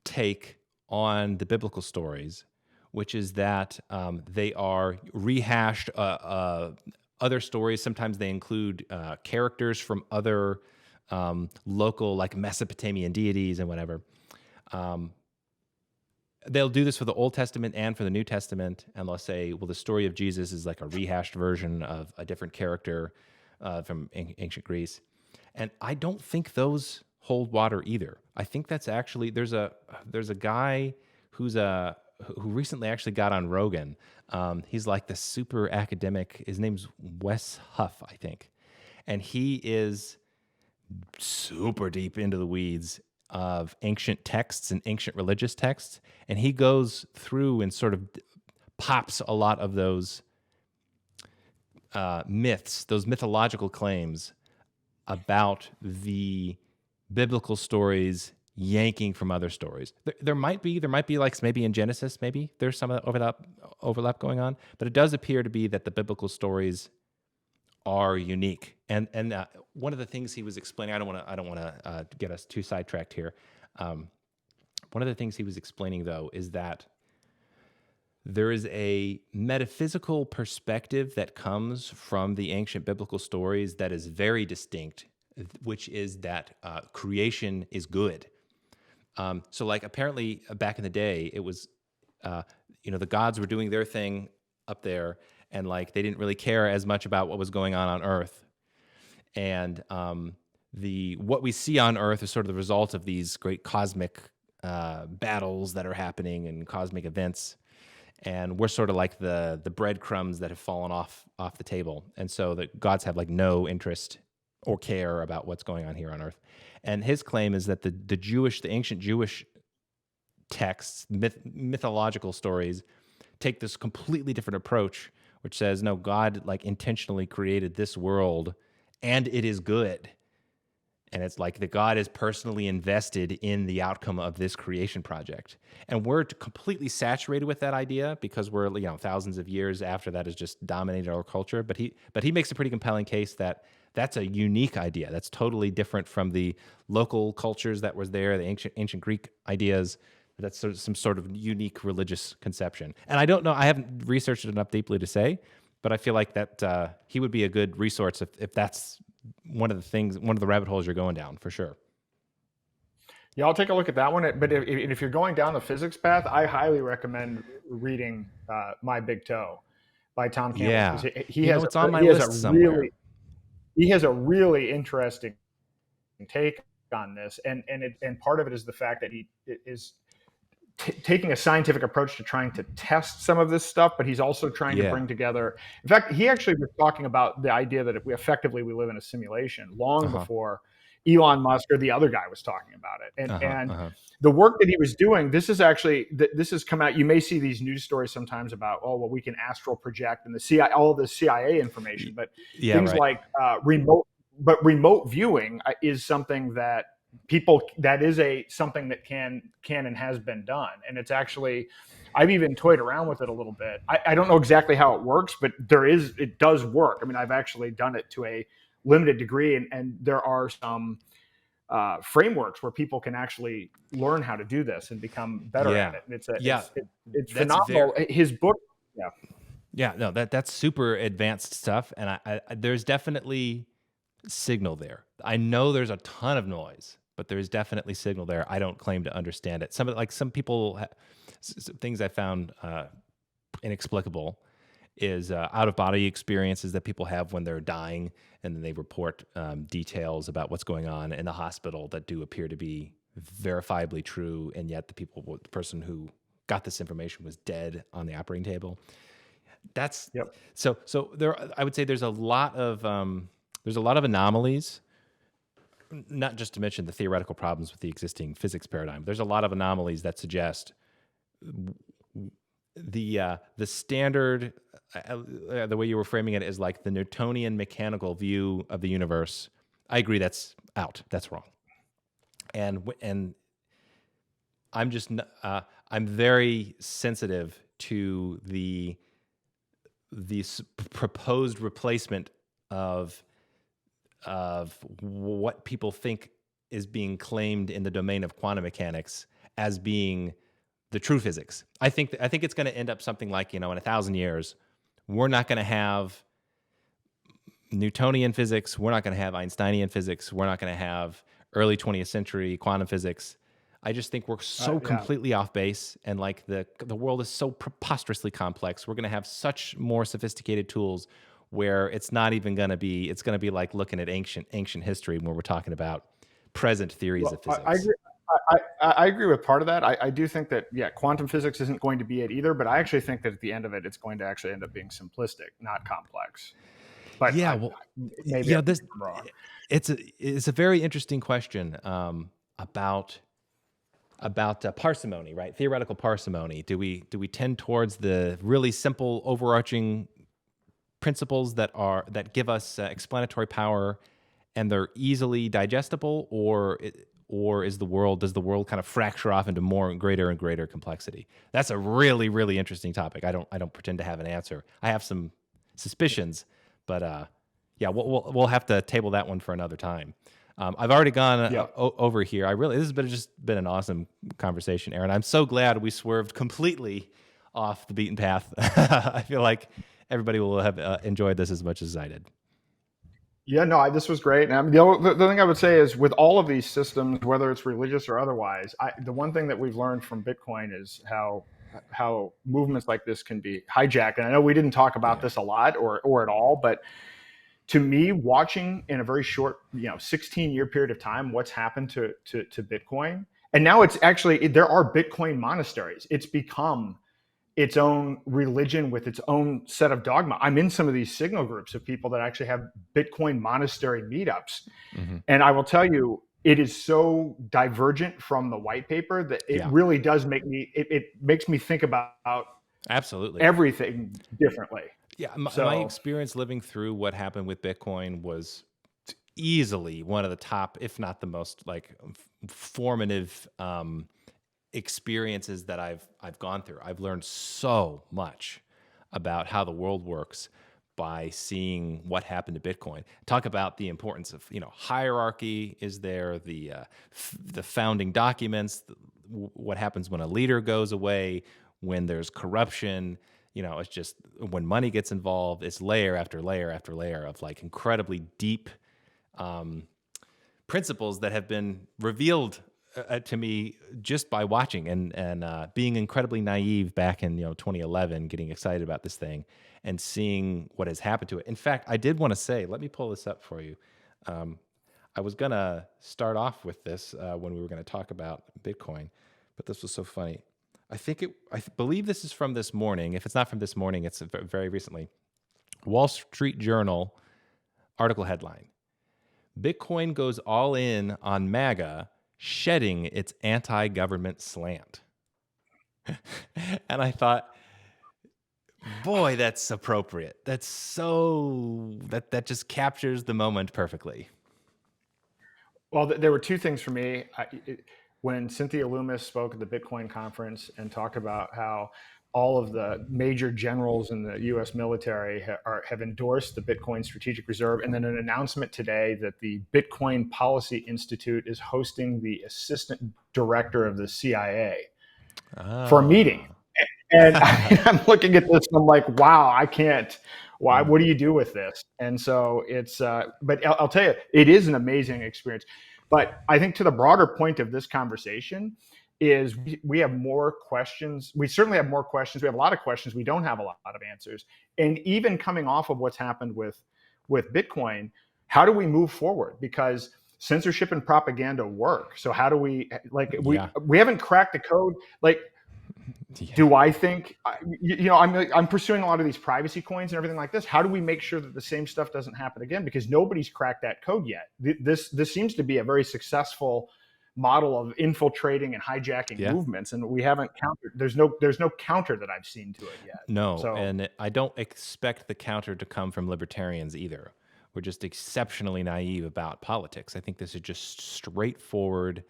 take on the biblical stories, which is that they are rehashed other stories. Sometimes they include characters from other local, like Mesopotamian deities and whatever. They'll do this for the Old Testament and for the New Testament, and they'll say, well, the story of Jesus is like a rehashed version of a different character from ancient Greece. And I don't think those hold water either. I think that's actually, there's a guy who recently actually got on Rogan. He's like the super academic. His name's Wes Huff, I think. And he is super deep into the weeds of ancient texts and ancient religious texts. And he goes through and sort of pops a lot of those myths, those mythological claims about the biblical stories yanking from other stories. There might be like maybe in Genesis, maybe there's some overlap going on, but it does appear to be that the biblical stories are unique. And one of the things he was explaining, I don't want to get us too sidetracked here. One of the things he was explaining though is that there is a metaphysical perspective that comes from the ancient biblical stories that is very distinct, which is that creation is good. So like apparently back in the day, it was, the gods were doing their thing up there, and like they didn't really care as much about what was going on Earth. And what we see on Earth is sort of the result of these great cosmic battles that are happening and cosmic events. and we're sort of like the breadcrumbs that have fallen off the table, and so the gods have like no interest or care about what's going on here on Earth. And his claim is that the ancient Jewish texts, mythological stories, take this completely different approach, which says, no, God like intentionally created this world, and it is good. And it's like the God is personally invested in the outcome of this creation project. And we're completely saturated with that idea because we're, thousands of years after that has just dominated our culture. But he makes a pretty compelling case that that's a unique idea. That's totally different from the local cultures that was there, the ancient Greek ideas. That's some sort of unique religious conception. And I don't know, I haven't researched it enough deeply to say, but I feel like that he would be a good resource if that's one of the rabbit holes you're going down, for sure. Yeah, I'll take a look at that one. But if you're going down the physics path, I highly recommend reading My Big Toe by Tom Campbell. Yeah, It's on my list somewhere. He has a really interesting take on this, and part of it is the fact that he is taking a scientific approach to trying to test some of this stuff, but he's also trying to bring together. In fact, he actually was talking about the idea that we live in a simulation long before Elon Musk or the other guy was talking about it. And the work that he was doing, this has come out. You may see these news stories sometimes about, we can astral project and all of the CIA information, but things like remote viewing is something that something that can and has been done. And it's actually, I've even toyed around with it a little bit. I don't know exactly how it works, but it does work. I mean, I've actually done it to a limited degree, and there are some frameworks where people can actually learn how to do this and become better at it. And it's phenomenal. His book. No, that's super advanced stuff. And I there's definitely signal there. I know there's a ton of noise, but there's definitely signal there. I don't claim to understand it. Some people, things I found inexplicable is out-of-body experiences that people have when they're dying, and then they report details about what's going on in the hospital that do appear to be verifiably true, and yet the person who got this information was dead on the operating table. So there. I would say there's a lot of anomalies. Not just to mention the theoretical problems with the existing physics paradigm. There's a lot of anomalies that suggest the standard, the way you were framing it, is like the Newtonian mechanical view of the universe. I agree, that's out. That's wrong. And I'm just I'm very sensitive to the proposed replacement of what people think is being claimed in the domain of quantum mechanics as being the true physics. I think it's going to end up something like, in 1,000 years, we're not going to have Newtonian physics, we're not going to have Einsteinian physics, we're not going to have early 20th century quantum physics. I just think we're so completely off base, and like the world is so preposterously complex. We're going to have such more sophisticated tools where it's not even going to be, it's going to be like looking at ancient history when we're talking about present theories of physics. I agree with part of that. I do think that, quantum physics isn't going to be it either, but I actually think that at the end of it, it's going to actually end up being simplistic, not complex. But maybe I'm wrong. It's a very interesting question about parsimony, right? Theoretical parsimony. Do we tend towards the really simple overarching principles that give us explanatory power, and they're easily digestible, or does the world kind of fracture off into more and greater complexity? That's a really, really interesting topic. I don't pretend to have an answer. I have some suspicions, but we'll have to table that one for another time. I've already gone over here. This has just been an awesome conversation, Aaron. I'm so glad we swerved completely off the beaten path. I feel like everybody will have enjoyed this as much as I did. Yeah, no, this was great. And the thing I would say is, with all of these systems, whether it's religious or otherwise, the one thing that we've learned from Bitcoin is how movements like this can be hijacked. And I know we didn't talk about this a lot or at all, but to me, watching in a very short, 16-year period of time, what's happened to Bitcoin, and now it's actually, there are Bitcoin monasteries. It's become its own religion with its own set of dogma. I'm in some of these signal groups of people that actually have Bitcoin monastery meetups. Mm-hmm. And I will tell you, it is so divergent from the white paper that it really does make me, it makes me think about absolutely everything differently. Yeah. My experience living through what happened with Bitcoin was easily one of the top, if not the most like formative, experiences that I've gone through. I've learned so much about how the world works by seeing what happened to Bitcoin. Talk about the importance of, hierarchy is there, the founding documents, what happens when a leader goes away, when there's corruption, it's just when money gets involved, it's layer after layer after layer of like incredibly deep principles that have been revealed to me just by watching and being incredibly naive back in 2011, getting excited about this thing and seeing what has happened to it. In fact, I did want to say, let me pull this up for you. I was gonna start off with this when we were going to talk about Bitcoin, but this was so funny. I believe this is from this morning. If it's not from this morning, it's very recently. Wall Street Journal article headline: Bitcoin goes all in on MAGA, shedding its anti-government slant. And I thought, boy, that's appropriate. That's so, that just captures the moment perfectly. Well, there were two things for me. When Cynthia Loomis spoke at the Bitcoin conference and talked about how all of the major generals in the U.S. military have endorsed the Bitcoin Strategic Reserve, and then an announcement today that the Bitcoin Policy Institute is hosting the assistant director of the CIA for a meeting. And I'm looking at this and I'm like, wow, I can't. Why? What do you do with this? And so it's, but I'll tell you, it is an amazing experience. But I think to the broader point of this conversation is we have more questions. We certainly have more questions. We have a lot of questions. We don't have a lot of answers. And even coming off of what's happened with Bitcoin, how do we move forward? Because censorship and propaganda work. So how do we, we haven't cracked the code. Do I think, I'm pursuing a lot of these privacy coins and everything like this. How do we make sure that the same stuff doesn't happen again? Because nobody's cracked that code yet. This seems to be a very successful model of infiltrating and hijacking movements, and we haven't countered. There's no counter that I've seen to it yet. No, and I don't expect the counter to come from libertarians either. We're just exceptionally naive about politics. I think this is just straightforward,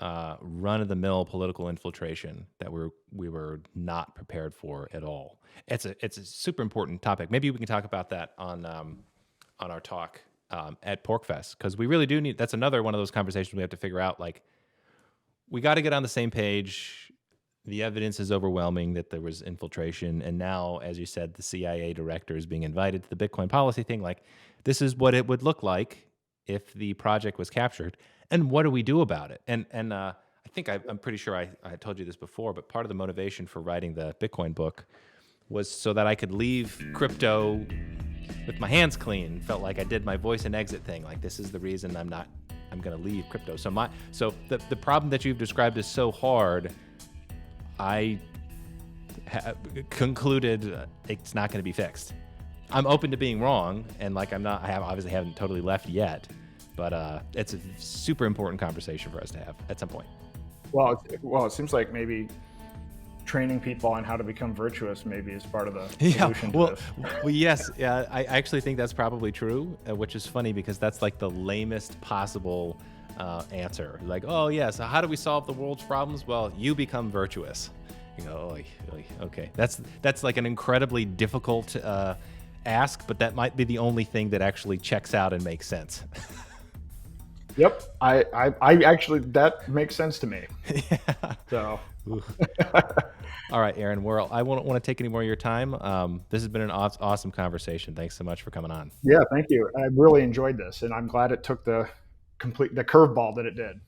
run-of-the-mill political infiltration that we were not prepared for at all. It's a super important topic. Maybe we can talk about that on our talk at PorkFest, because we really do need. That's another one of those conversations we have to figure out. Like, we got to get on the same page. The evidence is overwhelming that there was infiltration, and now, as you said, the CIA director is being invited to the Bitcoin policy thing. Like, this is what it would look like if the project was captured. And what do we do about it? And I think I'm pretty sure I told you this before, but part of the motivation for writing the Bitcoin book was so that I could leave crypto with my hands clean. Felt like I did my voice and exit thing. Like, this is the reason I'm going to leave crypto. So the problem that you've described is so hard. I concluded it's not going to be fixed. I'm open to being wrong, and I obviously haven't totally left yet. But it's a super important conversation for us to have at some point. Well, it seems like maybe training people on how to become virtuous maybe is part of the solution to this. Well, yes. I actually think that's probably true, which is funny because that's like the lamest possible answer. Like, oh, yeah, so how do we solve the world's problems? Well, you become virtuous. You go, okay. That's like an incredibly difficult ask, but that might be the only thing that actually checks out and makes sense. Yep, I actually, that makes sense to me. Yeah. So. All right, Aaron. Well, I won't want to take any more of your time. This has been an awesome conversation. Thanks so much for coming on. Yeah, thank you. I really enjoyed this, and I'm glad it took the curveball that it did.